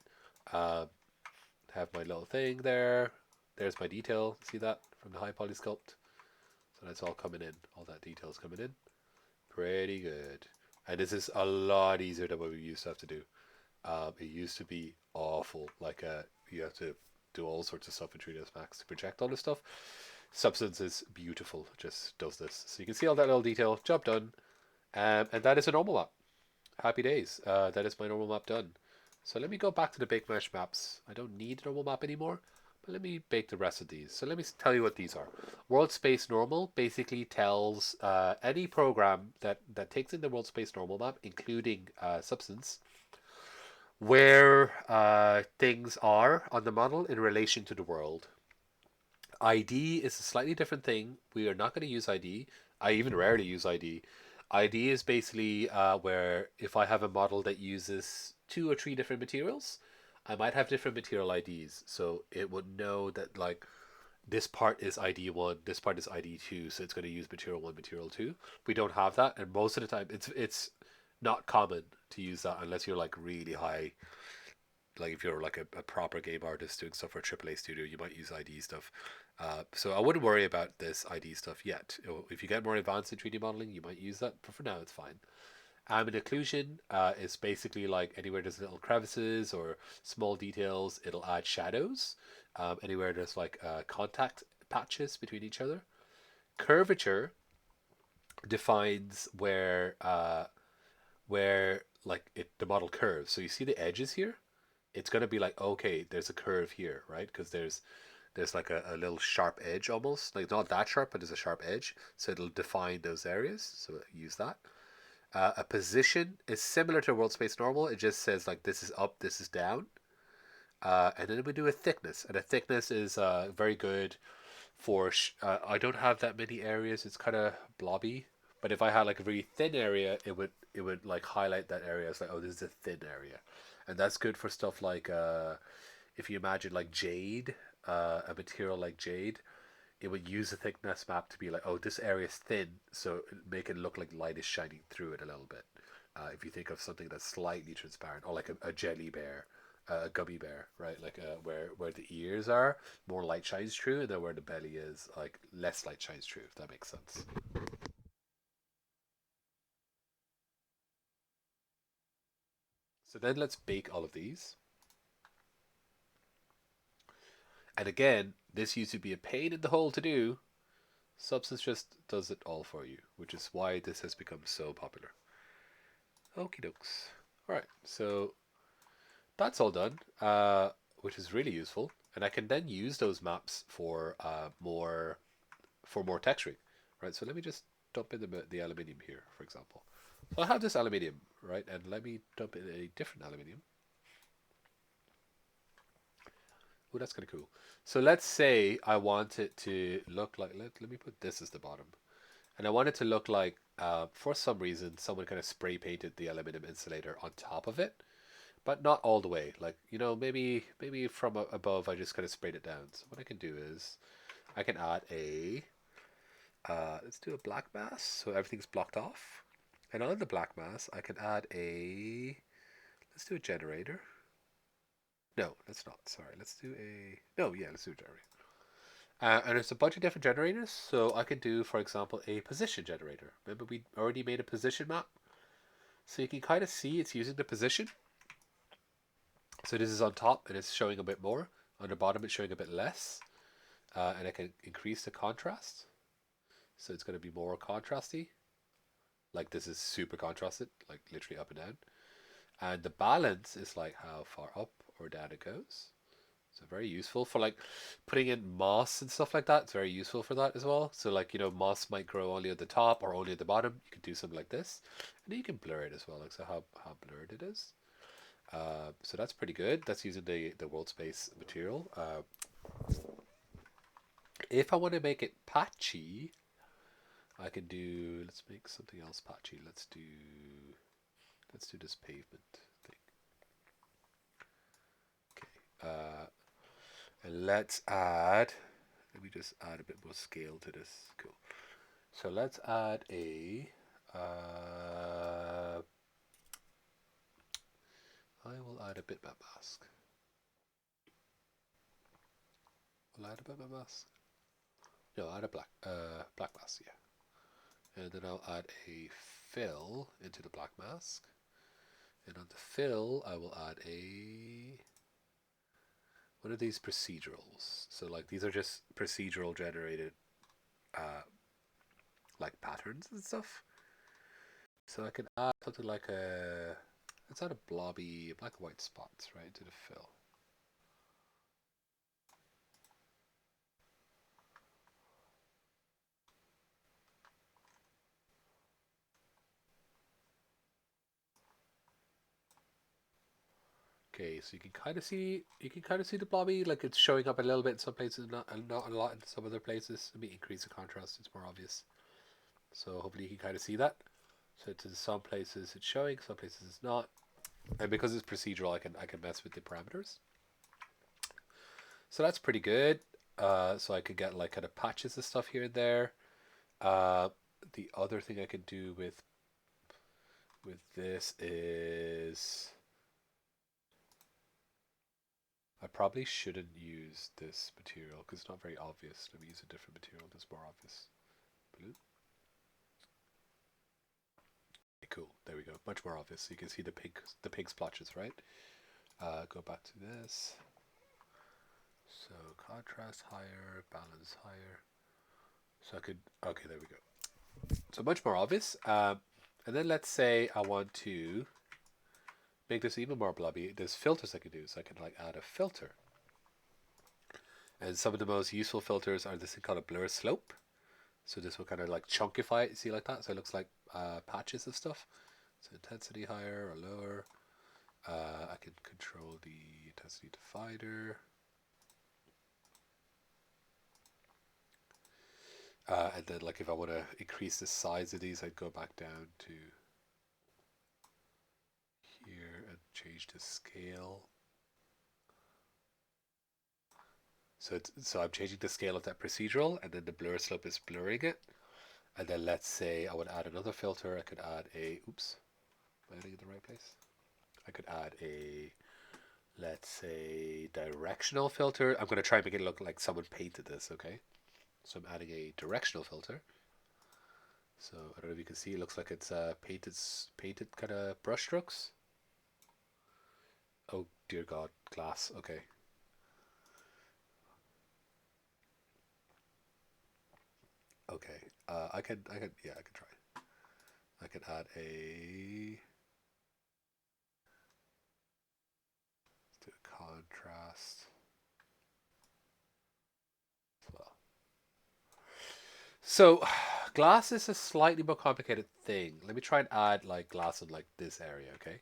Um, have my little thing there. There's my detail. See that from the high poly sculpt? So that's all coming in. All that detail is coming in. Pretty good. And this is a lot easier than what we used to have to do. It used to be awful. Like you have to do all sorts of stuff in 3ds Max to project all this stuff. Substance is beautiful. It just does this. So you can see all that little detail. Job done. And that is a normal map. Happy days. That is my normal map done. So let me go back to the bake mesh maps. I don't need a normal map anymore. But let me bake the rest of these. So let me tell you what these are. World space normal basically tells any program that takes in the world space normal map, including substance, where things are on the model in relation to the world. ID is a slightly different thing. We are not going to use ID. I even rarely use ID. ID is basically where if I have a model that uses 2 or 3 different materials, I might have different material IDs. So it would know that like this part is ID 1, this part is ID 2, so it's going to use material 1, material 2. We don't have that, and most of the time it's not common to use that unless you're like really high, like if you're like a proper game artist doing stuff for a AAA studio, you might use ID stuff. So I wouldn't worry about this ID stuff yet. If you get more advanced in 3D modeling, you might use that, but for now it's fine. Ambient occlusion is basically like anywhere there's little crevices or small details, it'll add shadows. Anywhere there's like contact patches between each other. Curvature defines where like the model curves. So you see the edges here. It's gonna be like okay, there's a curve here, right? Because there's like a little sharp edge almost, like not that sharp, but there's a sharp edge. So it'll define those areas. So use that. A position is similar to world space normal. It just says like this is up, this is down. And then we do a thickness, and a thickness is very good for. I don't have that many areas. It's kind of blobby. But if I had like a really thin area, it would like highlight that area. It's like oh, this is a thin area, and that's good for stuff like if you imagine like jade, a material like jade, it would use the thickness map to be like, oh, this area is thin, so make it look like light is shining through it a little bit. If you think of something that's slightly transparent, or like a jelly bear, a gummy bear, right? Like where the ears are, more light shines through, and then where the belly is, like less light shines through. If that makes sense. So then let's bake all of these. And again, this used to be a pain in the hole to do. Substance just does it all for you, which is why this has become so popular. Okie dokes. Alright, so that's all done, which is really useful. And I can then use those maps for more texturing, right? So let me just dump in the aluminium here, for example. So I have this aluminium, right? And let me dump in a different aluminium. Oh, that's kind of cool. So let's say I want it to look like, let me put this as the bottom. And I want it to look like, for some reason, someone kind of spray painted the aluminum insulator on top of it, but not all the way. Like, maybe from above, I just kind of sprayed it down. So what I can do is I can add let's do a black mass so everything's blocked off. And on the black mass, I can add let's do a generator. No, let's not. Sorry, let's do no, yeah, let's do a generator. And there's a bunch of different generators. So I could do, for example, a position generator. Remember we already made a position map? So you can kind of see it's using the position. So this is on top and it's showing a bit more. On the bottom it's showing a bit less. And I can increase the contrast. So it's going to be more contrasty. Like this is super contrasted, like literally up and down. And the balance is like how far up or down it goes. So very useful for like putting in moss and stuff like that. It's very useful for that as well. So like, you know, moss might grow only at the top or only at the bottom. You could do something like this. And then you can blur it as well, like so how blurred it is. So that's pretty good. That's using the world space material. If I want to make it patchy, I can do, let's make something else patchy. Let's do this pavement thing. Okay. And let's add, let me just add a bit more scale to this. Cool. So let's add a, I will add a bitmap mask. Will I add a bitmap mask? No, add a black mask, yeah. And then I'll add a fill into the black mask. And on the fill, I will add a, what are these procedurals? So like these are just procedural generated like patterns and stuff. So I can add something like a, let's add a blobby black and white spots right into the fill. Okay, so you can kind of see the blobby, like it's showing up a little bit in some places, not a lot in some other places. Let me increase the contrast; it's more obvious. So hopefully you can kind of see that. So it's in some places it's showing, some places it's not, and because it's procedural, I can mess with the parameters. So that's pretty good. So I could get like kind of patches of stuff here and there. The other thing I could do with this is I probably shouldn't use this material because it's not very obvious. Let me use a different material that's more obvious. Blue. Okay, cool. There we go. Much more obvious. So you can see the pink splotches, right? Go back to this. So contrast higher, balance higher. So I could, okay, there we go. So much more obvious. And then let's say I want to make this even more blobby. There's filters I can do. So I can like add a filter. And some of the most useful filters are this thing called a blur slope. So this will kind of like chunkify it, see like that? So it looks like patches of stuff. So intensity higher or lower. I can control the intensity divider. And then like if I want to increase the size of these, I'd go back down to here and change the scale. So I'm changing the scale of that procedural, and then the blur slope is blurring it. And then let's say I would add another filter. I could add a, oops, am I adding in the right place? I could add a, let's say, directional filter. I'm going to try and make it look like someone painted this, okay? So I'm adding a directional filter. So I don't know if you can see, it looks like it's painted kind of brush strokes. Oh dear God, glass. Okay. Okay. I can yeah, I can try. I can add a, let's do a contrast as well. So glass is a slightly more complicated thing. Let me try and add like glass in like this area, okay?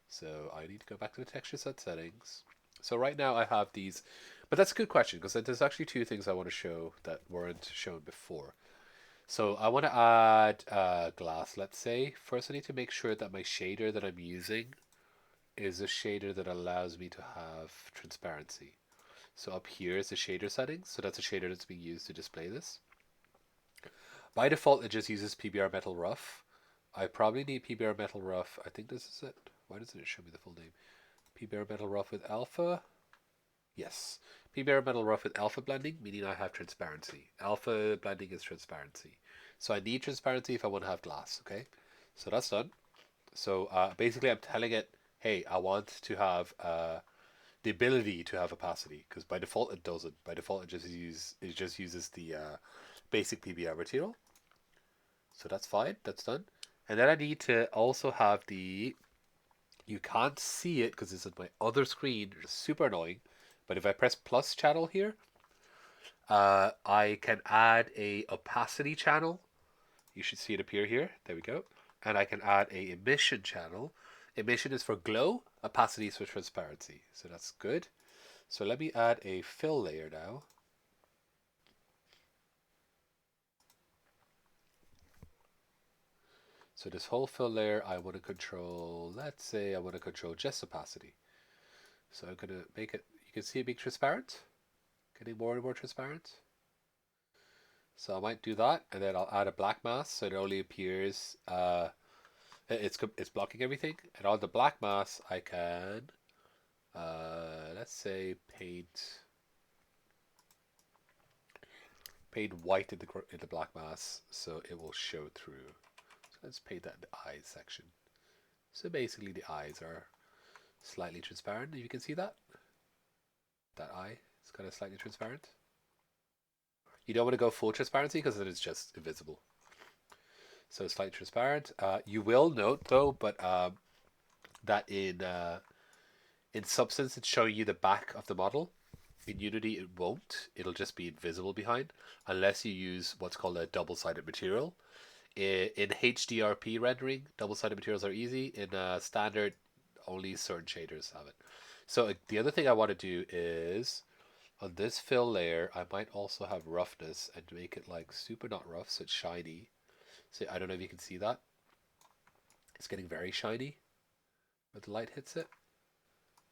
So I need to go back to the texture set settings. So right now I have these, but that's a good question because there's actually two things I want to show that weren't shown before. So I want to add glass, let's say. First I need to make sure that my shader that I'm using is a shader that allows me to have transparency. So up here is the shader settings. So that's a shader that's being used to display this. By default, it just uses PBR Metal Rough. I probably need PBR Metal Rough. I think this is it. Why doesn't it show me the full name? PBR Metal Rough with alpha. Yes. Bare metal rough with alpha blending, meaning I have transparency. Alpha blending is transparency. So I need transparency if I want to have glass, okay? So that's done. So basically I'm telling it, hey, I want to have the ability to have opacity, because by default it doesn't. By default it just uses the basic PBR material. So that's fine, that's done. And then I need to also have the, you can't see it because it's on my other screen, it's super annoying. But if I press plus channel here, I can add a opacity channel. You should see it appear here. There we go. And I can add a emission channel. Emission is for glow, opacity is for transparency. So that's good. So let me add a fill layer now. So this whole fill layer I want to control, let's say I want to control just opacity. So I'm going to make it, you can see it being transparent, getting more and more transparent. So I might do that, and then I'll add a black mask so it only appears, it's blocking everything. And on the black mask I can, let's say paint white in the black mask so it will show through. So let's paint that in the eyes section. So basically the eyes are slightly transparent. You can see that. That eye is kind of slightly transparent. You don't want to go full transparency because then it's just invisible. So it's slightly transparent. You will note though, but that in Substance it's showing you the back of the model. In Unity it won't. It'll just be invisible behind unless you use what's called a double-sided material. In HDRP rendering, double-sided materials are easy. In standard, only certain shaders have it. So the other thing I want to do is on this fill layer, I might also have roughness and make it like super not rough, so it's shiny. So I don't know if you can see that. It's getting very shiny when the light hits it.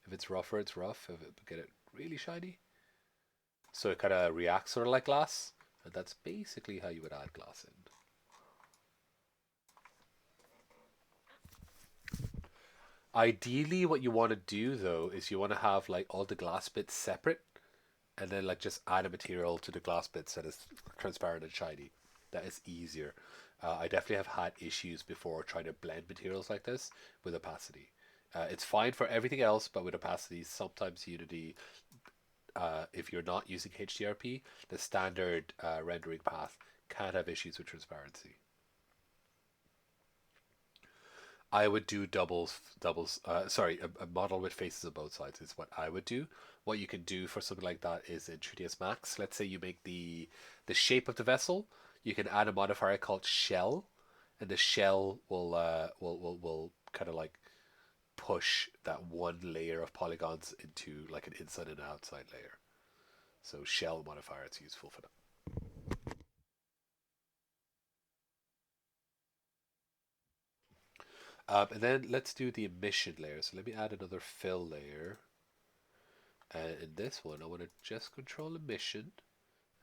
If it's rougher, it's rough. If it get it really shiny, so it kind of reacts sort of like glass, and that's basically how you would add glass in. Ideally, what you want to do though is you want to have like all the glass bits separate, and then like just add a material to the glass bits that is transparent and shiny. That is easier. I definitely have had issues before trying to blend materials like this with opacity. It's fine for everything else, but with opacity, sometimes Unity, if you're not using HDRP, the standard rendering path can have issues with transparency. I would do doubles. Sorry, a model with faces on both sides is what I would do. What you can do for something like that is in 3ds Max. Let's say you make the shape of the vessel. You can add a modifier called shell, and the shell will kind of like push that one layer of polygons into like an inside and outside layer. So shell modifier, it's useful for that. And then let's do the emission layer. So let me add another fill layer. And in this one, I want to just control emission.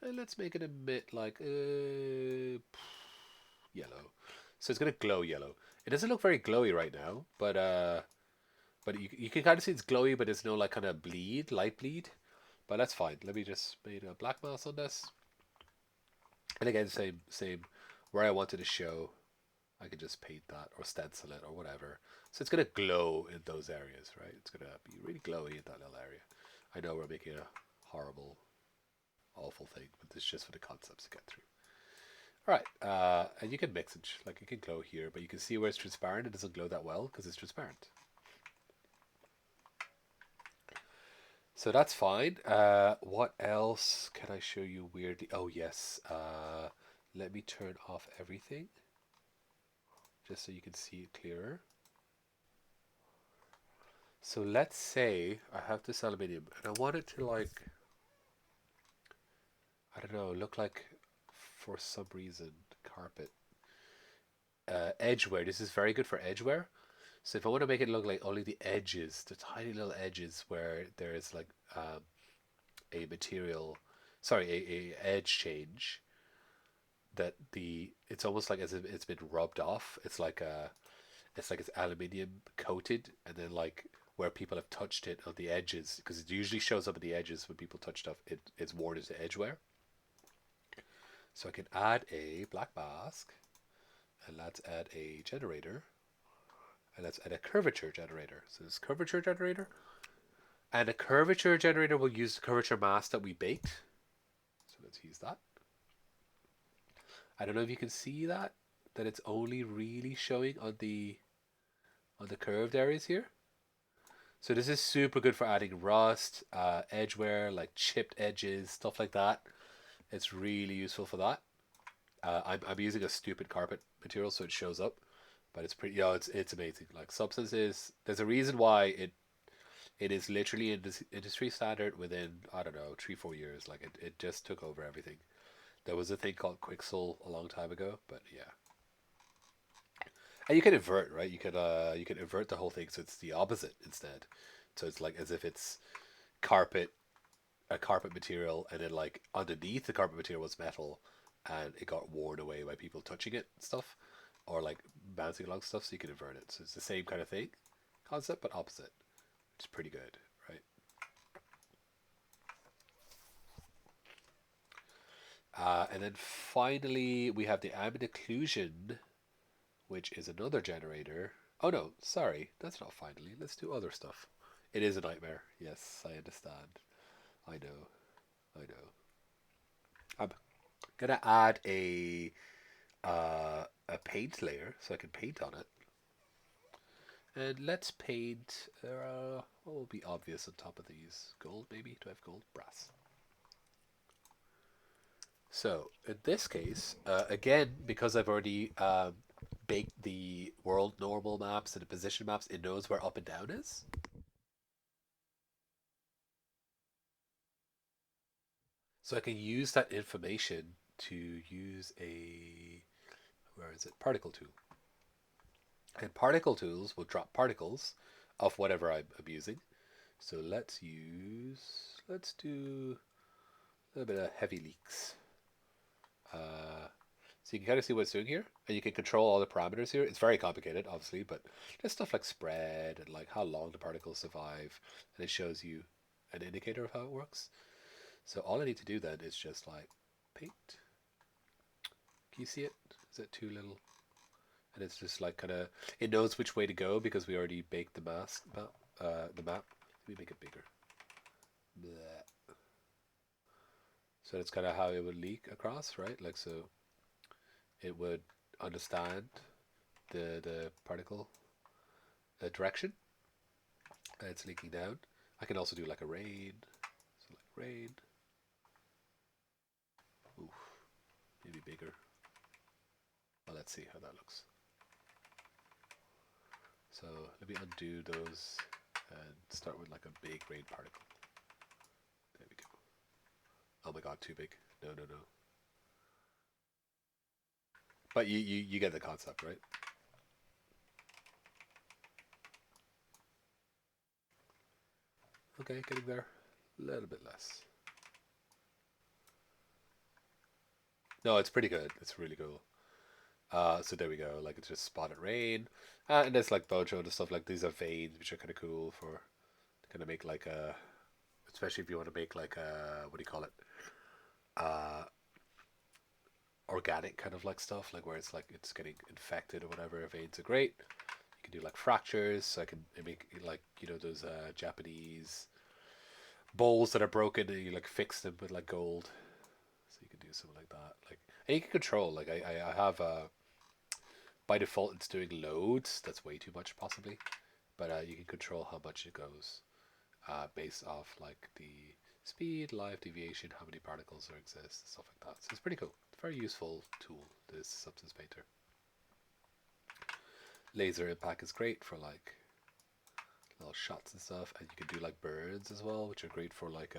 And let's make it emit like yellow. So it's going to glow yellow. It doesn't look very glowy right now, but you can kind of see it's glowy, but there's no like kind of bleed, light bleed. But that's fine. Let me just make a black mask on this. And again, same. Where I wanted to show, I could just paint that or stencil it or whatever. So it's going to glow in those areas, right? It's going to be really glowy in that little area. I know we're making a horrible, awful thing, but it's just for the concepts to get through. All right, and you can mix it, like it can glow here, but you can see where it's transparent. It doesn't glow that well because it's transparent. So that's fine. What else can I show you weirdly? Oh yes. Let me turn off everything just so you can see it clearer. So let's say I have this aluminium and I want it to like, I don't know, look like for some reason carpet. Edgeware. This is very good for edgeware. So if I want to make it look like only the edges, the tiny little edges where there is like a material, sorry, a edge change, that it's almost like as if it's been rubbed off. It's like it's aluminium coated, and then like where people have touched it on the edges, because it usually shows up at the edges when people touch stuff. It's worn into edge wear. So I can add a black mask, and let's add a generator, and let's add a curvature generator. So this curvature generator, and a curvature generator will use the curvature mask that we baked. So let's use that. I don't know if you can see that it's only really showing on the curved areas here. So this is super good for adding rust, edge wear, like chipped edges, stuff like that. It's really useful for that. I'm using a stupid carpet material, so it shows up, but it's pretty. It's amazing. Like Substance is. There's a reason why it is literally in this industry standard within, I don't know, 3-4 years. Like it just took over everything. There was a thing called Quixel a long time ago, but yeah. And you can invert, right? You can invert the whole thing, so it's the opposite instead. So it's like as if it's carpet, a carpet material, and then like underneath the carpet material was metal, and it got worn away by people touching it and stuff, or like bouncing along stuff. So you can invert it. So it's the same kind of thing, concept, but opposite. Which is pretty good, right? And then finally we have the ambient occlusion, which is another generator. Oh no, sorry, that's not finally. Let's do other stuff. It is a nightmare. Yes, I understand. I know. I know. I'm gonna add a paint layer so I can paint on it. And let's paint. What will be obvious on top of these? Gold, maybe? Do I have gold? Brass. So in this case, again, because I've already baked the world normal maps and the position maps, it knows where up and down is. So I can use that information to use where is it? Particle tool. And particle tools will drop particles of whatever I'm using. So let's do a little bit of heavy leaks. So you can kind of see what it's doing here, and you can control all the parameters here. It's very complicated, obviously, but just stuff like spread and like how long the particles survive, and it shows you an indicator of how it works. So all I need to do then is just like paint. Can you see it? Is it too little? And it's just like kind of, it knows which way to go because we already baked the mask map, the map. Let me make it bigger. Blech. So that's kind of how it would leak across, right? Like so, it would understand the particle direction, and it's leaking down. I can also do like a rain, so like rain. Oof, maybe bigger. Well, let's see how that looks. So let me undo those and start with like a big rain particle. There we go. Oh my god, too big. No, no, no. But you get the concept, right? Okay, getting there. A little bit less. No, it's pretty good. It's really cool. So there we go. Like it's just spotted rain, and there's like Bojo and stuff. Like these are veins, which are kind of cool for to kind of make like a, especially if you want to make like a, what do you call it? Uh, Organic kind of like stuff, like where it's like it's getting infected or whatever. Veins are great. You can do like fractures. So I can make like those Japanese bowls that are broken, and you like fix them with like gold. So you can do something like that. Like, and you can control. Like I have by default it's doing loads. That's way too much possibly, but you can control how much it goes based off like the speed, live deviation, how many particles there exist, stuff like that. So it's pretty cool. It's a very useful tool, this Substance Painter. Laser impact is great for like little shots and stuff, and you can do like birds as well, which are great for like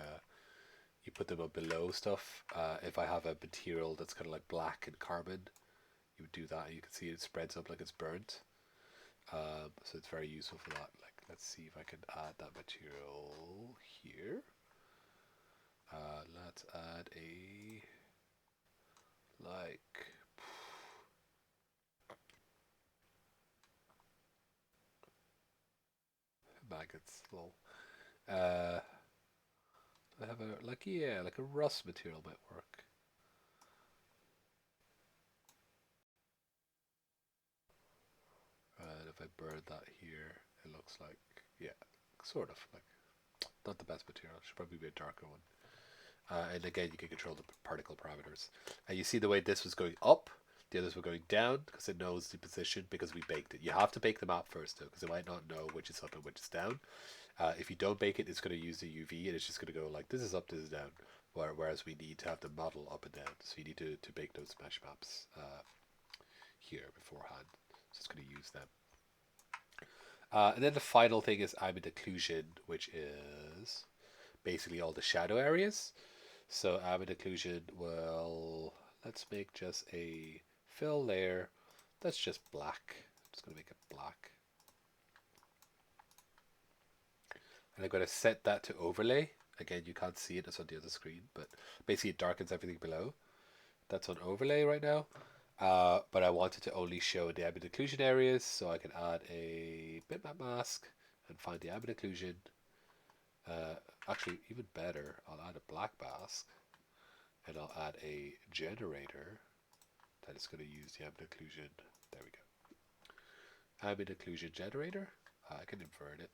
you put them up below stuff. If I have a material that's kind of like black and carbon, you would do that, and you can see it spreads up like it's burnt. So it's very useful for that. Like, let's see if I can add that material here. Let's add a like maggots. Lol. I have a like a rust material might work. And if I burn that here, it looks like yeah, sort of like not the best material. Should probably be a darker one. And again, you can control the particle parameters. And you see the way this was going up, the others were going down because it knows the position because we baked it. You have to bake the map first though, because it might not know which is up and which is down. If you don't bake it, it's going to use the UV and it's just going to go like this is up, this is down. Whereas we need to have the model up and down. So you need to bake those mesh maps here beforehand. So it's going to use them. And then the final thing is ambient occlusion, which is basically all the shadow areas. So ambient occlusion will, let's make just a fill layer that's just black. I'm just going to make it black. And I'm going to set that to overlay. Again, you can't see it, it's on the other screen, but basically it darkens everything below. That's on overlay right now. But I wanted to only show the ambient occlusion areas, so I can add a bitmap mask and find the ambient occlusion. Actually, even better, I'll add a black mask and I'll add a generator that is going to use the ambient occlusion. There we go. Ambient occlusion generator. I can invert it.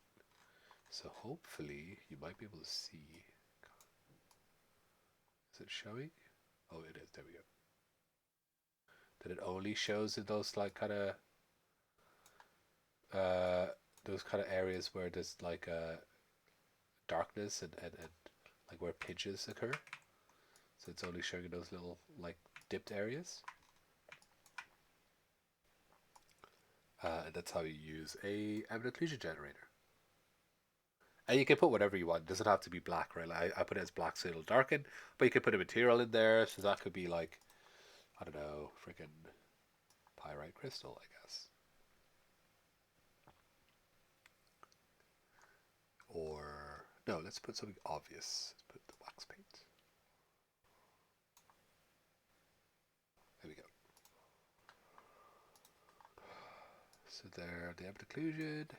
So hopefully you might be able to see. Is it showing? Oh, it is. There we go. That it only shows in those like kind of those kind of areas where there's like darkness and like where pinches occur. So it's only showing in those little like dipped areas. And that's how you use a ambient occlusion generator. And you can put whatever you want. It doesn't have to be black, right? Like I put it as black so it'll darken, but you can put a material in there. So that could be like, I don't know, freaking pyrite crystal, I guess. Or, no, let's put something obvious. Let's put the wax paint. There we go. So there, the ambient occlusion.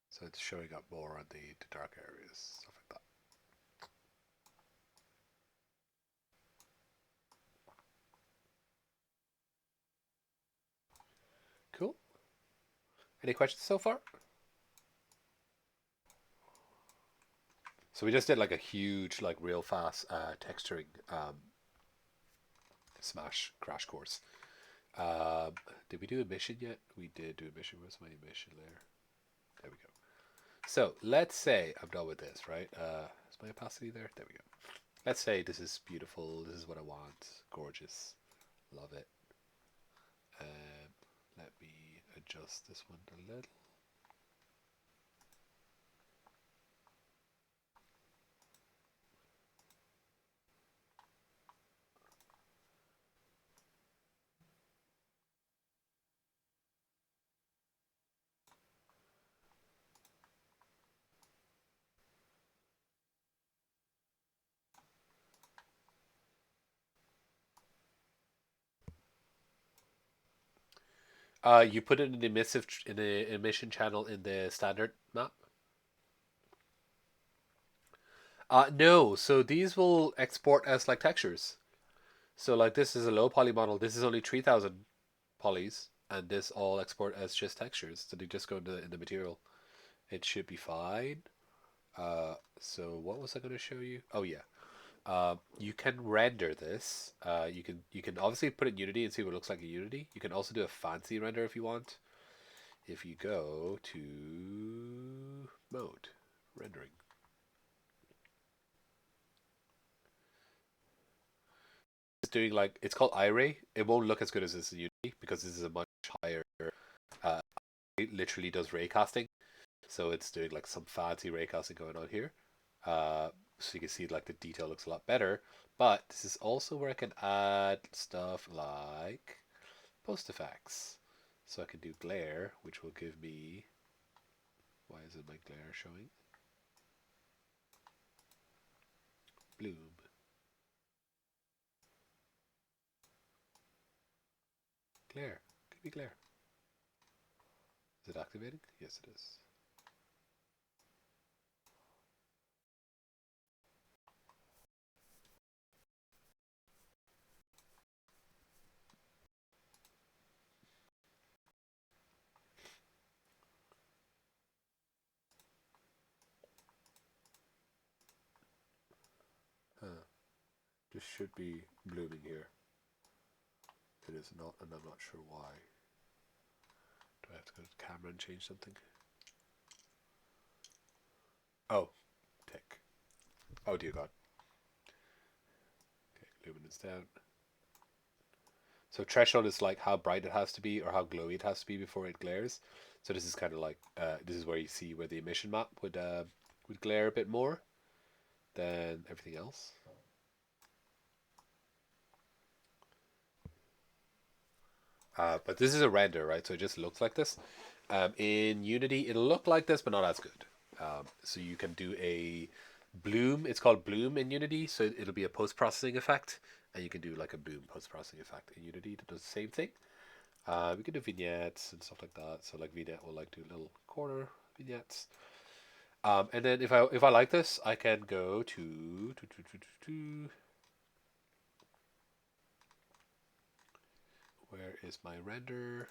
So it's showing up more on the dark areas, stuff like that. Cool. Any questions so far? So we just did like a huge, like real fast texturing Smash crash course. Did we do emission yet? We did do emission. Where's my emission layer? There we go. So let's say I'm done with this, right? Is my opacity there? There we go. Let's say this is beautiful. This is what I want. Gorgeous. Love it. Let me adjust this one a little. You put it in the emission channel in the standard map. No, so these will export as like textures. So like this is a low poly model. This is only 3,000 polys, and this all export as just textures. So they just go in the material. It should be fine. So what was I going to show you? Oh yeah. You can render this. You can obviously put it in Unity and see what it looks like in Unity. You can also do a fancy render if you want. If you go to mode, rendering. It's doing like, it's called iRay. It won't look as good as this in Unity because this is a much higher, it literally does ray casting. So it's doing like some fancy ray casting going on here. So you can see like the detail looks a lot better. But this is also where I can add stuff like post effects. So I can do glare, which will give me, why isn't my glare showing? Bloom. Glare. Give me glare. Is it activating? Yes, it is. Huh. This should be blooming here. It is not, and I'm not sure why. Do I have to go to the camera and change something? Oh, tick. Oh dear God. Okay, luminance down. So threshold is like how bright it has to be or how glowy it has to be before it glares. So this is kind of like this is where you see where the emission map would glare a bit more than everything else. But this is a render, right? So it just looks like this. In Unity, it'll look like this, but not as good. So you can do a bloom. It's called bloom in Unity. So it'll be a post-processing effect. And you can do like a bloom post-processing effect in Unity that does the same thing. We can do vignettes and stuff like that. So like vignette will like do little corner vignettes. And then if I like this, I can go to where is my render?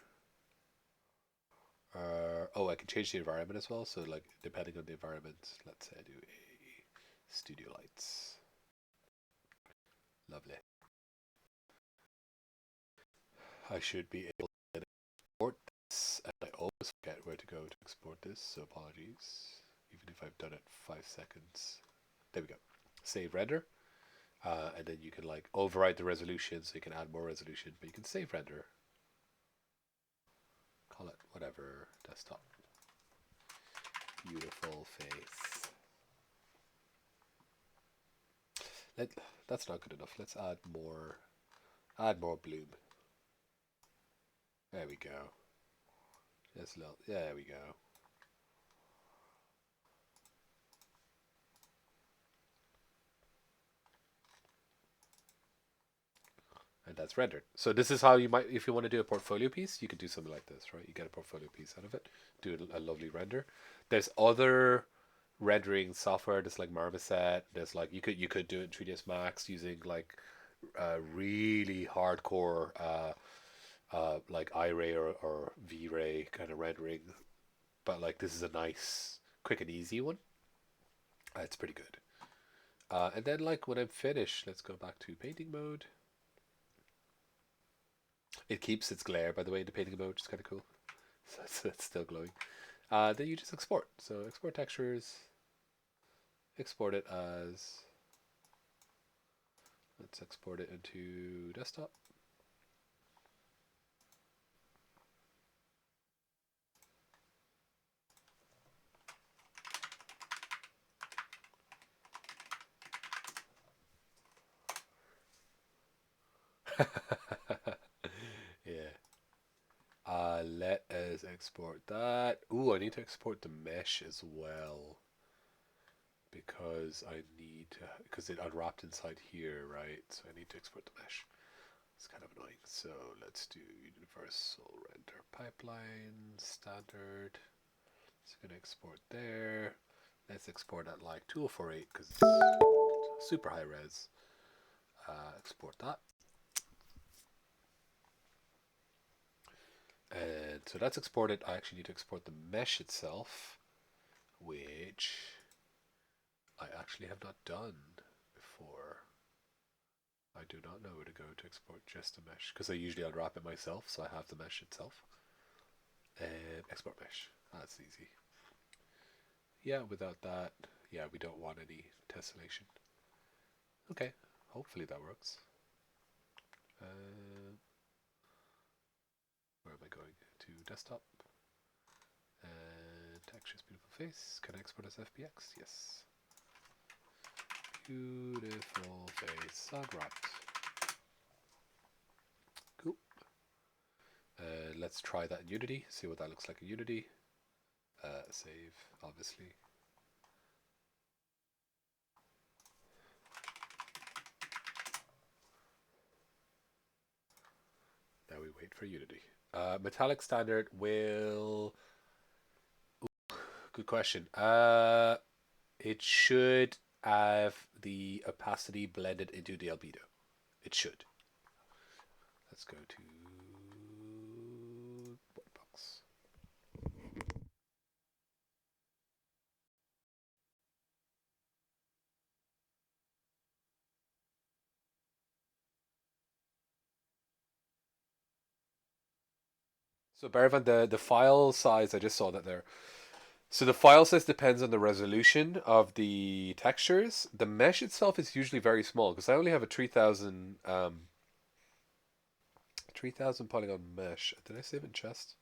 Oh, I can change the environment as well. So like depending on the environment, let's say I do a studio lights. Lovely. I should be able to export this, and I always forget where to go to export this, so apologies. Even if I've done it 5 seconds. There we go. Save render. And then you can like override the resolution, so you can add more resolution, but you can save render. Call it whatever, desktop. Beautiful face. That's not good enough. Let's add more bloom. There we go. Just a little, yeah, there we go. And that's rendered. So this is how you might, if you want to do a portfolio piece, you could do something like this, right? You get a portfolio piece out of it, do a lovely render. There's other rendering software, just like Marmoset. There's like you could do it in 3ds Max using like really hardcore like iRay or V-Ray kind of rendering. But like this is a nice, quick and easy one. It's pretty good. And then like when I'm finished, let's go back to painting mode. It keeps its glare, by the way, in the painting mode, which is kind of cool. So it's still glowing. Then you just export. So export textures. Export it as. Let's export it into desktop. Yeah. Let us export that. Ooh, I need to export the mesh as well. Because I need to, because it unwrapped inside here, right? So I need to export the mesh. It's kind of annoying. So let's do universal render pipeline standard. It's going to export there. Let's export at like 2048 because it's super high res. Export that. And so that's exported. I actually need to export the mesh itself, which I actually have not done before. I do not know where to go to export just the mesh because I usually unwrap it myself, so I have the mesh itself. And export mesh. That's easy. Yeah, without that, yeah, we don't want any tessellation. Okay, hopefully that works. Where am I going? To desktop. And textures, beautiful face. Can I export as FBX? Yes. Beautiful face unwrapped. Cool. Let's try that in Unity. See what that looks like in Unity. Save, obviously. Now we wait for Unity. Metallic standard will Good question. It should have the opacity blended into the albedo. It should. Let's go to white box. So Baravan, the file size, I just saw that there. So the file size depends on the resolution of the textures. The mesh itself is usually very small because I only have a 3000 polygon mesh. Did I save it in chest?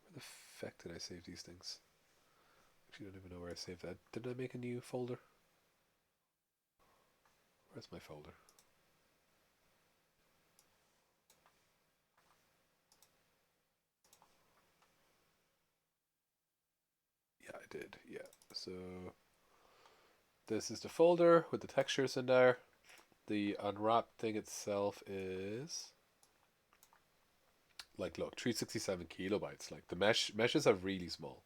Where the feck did I save these things? Actually, I don't even know where I saved that. Did I make a new folder? Where's my folder? Yeah, I did. Yeah. So this is the folder with the textures in there. The unwrapped thing itself is like, look, 367 kilobytes. Like the meshes are really small,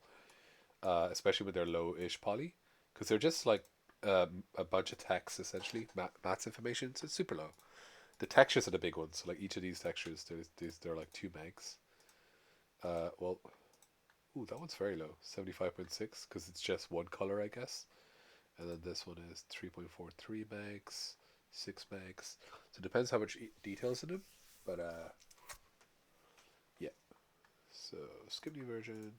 especially when they're low-ish poly, because they're just like a bunch of text essentially, maths information. So it's super low. The textures are the big ones. So like each of these textures, they're like 2 megs. Well, ooh, that one's very low, 75.6, because it's just one color, I guess. And then this one is 3.43 megs, 6 megs. So it depends how much details in them. But yeah. So skip new version.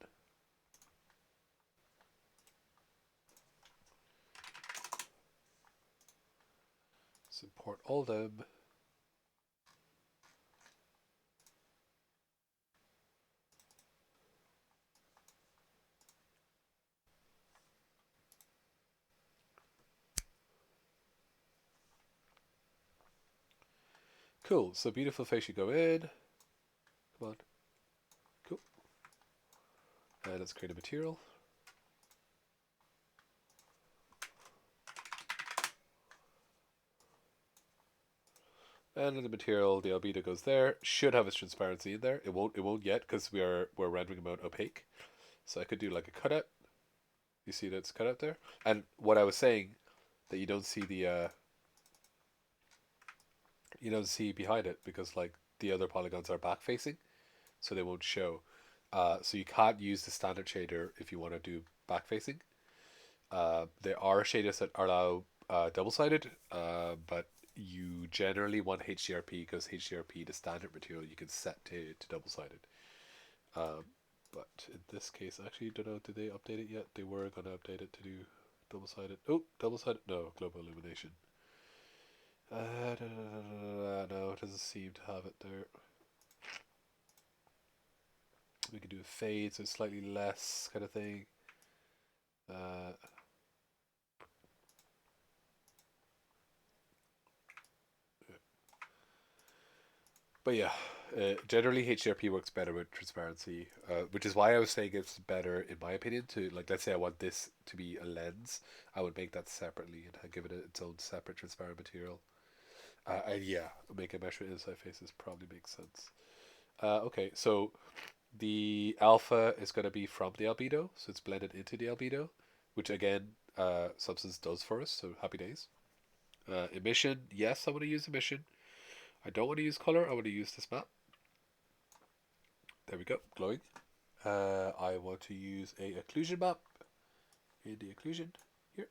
Let's import all them. Cool. So beautiful face should go in. Come on. Cool. And let's create a material. And in the material, the albedo goes there. Should have its transparency in there. It won't. It won't yet because we're rendering mode opaque. So I could do like a cutout. You see that it's cut out there. And what I was saying, that you don't see behind it because like the other polygons are back facing, so they won't show. So you can't use the standard shader if you want to do back facing. There are shaders that allow double sided, but you generally want HDRP because HDRP, the standard material, you can set to double sided. Um, but in this case, actually, don't know, did they update it yet? They were going to update it to do double sided. Oh, double sided? No, global illumination. No, it doesn't seem to have it there. We could do a fade, so it's slightly less kind of thing. Uh, but yeah, generally HDRP works better with transparency, which is why I was saying it's better, in my opinion, to, like, let's say I want this to be a lens, I would make that separately and give it its own separate transparent material. And yeah, make a mesh with inside faces probably makes sense. Okay, so the alpha is going to be from the albedo, so it's blended into the albedo, which again, Substance does for us, so happy days. Emission, yes, I want to use emission. I don't want to use color, I want to use this map. There we go, glowing. I want to use a occlusion map in the occlusion here.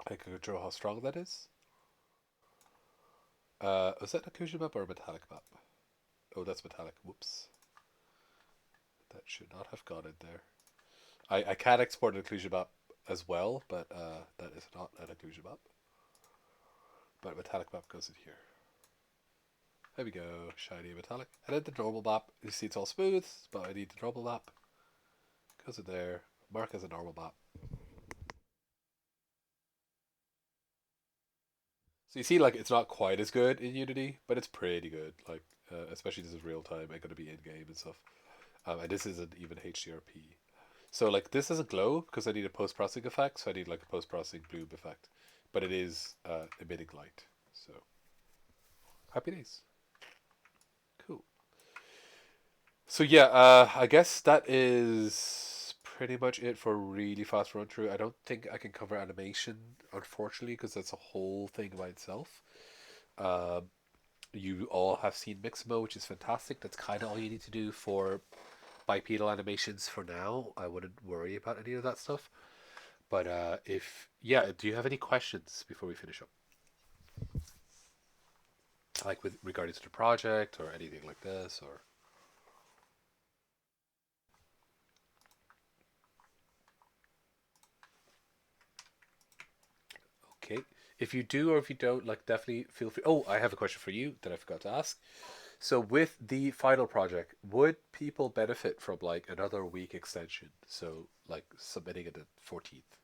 I can control how strong that is. Is that an occlusion map or a metallic map? Oh, that's metallic. Whoops. That should not have gone in there. I can export an occlusion map as well, but that is not an occlusion map. But metallic map goes in here. There we go, shiny metallic. And then the normal map, you see it's all smooth, but I need the normal map. Goes in there, mark as a normal map. So you see, like, it's not quite as good in Unity, but it's pretty good. Like, especially this is real time, I'm gonna be in game and stuff. And this isn't even HDRP. So like this doesn't glow because I need a post processing effect, so I need like a post processing bloom effect. But it is emitting light. So happy days. Cool. So yeah, I guess that is pretty much it for a really fast run through. I don't think I can cover animation, unfortunately, because that's a whole thing by itself. Um, you all have seen Mixamo, which is fantastic. That's kind of all you need to do for bipedal animations for now. I wouldn't worry about any of that stuff. But if yeah, do you have any questions before we finish up, like with regards to the project or anything like this, or okay? If you do or if you don't, like definitely feel free. Oh, I have a question for you that I forgot to ask. So with the final project, would people benefit from like another week extension? So like submitting it at 14th.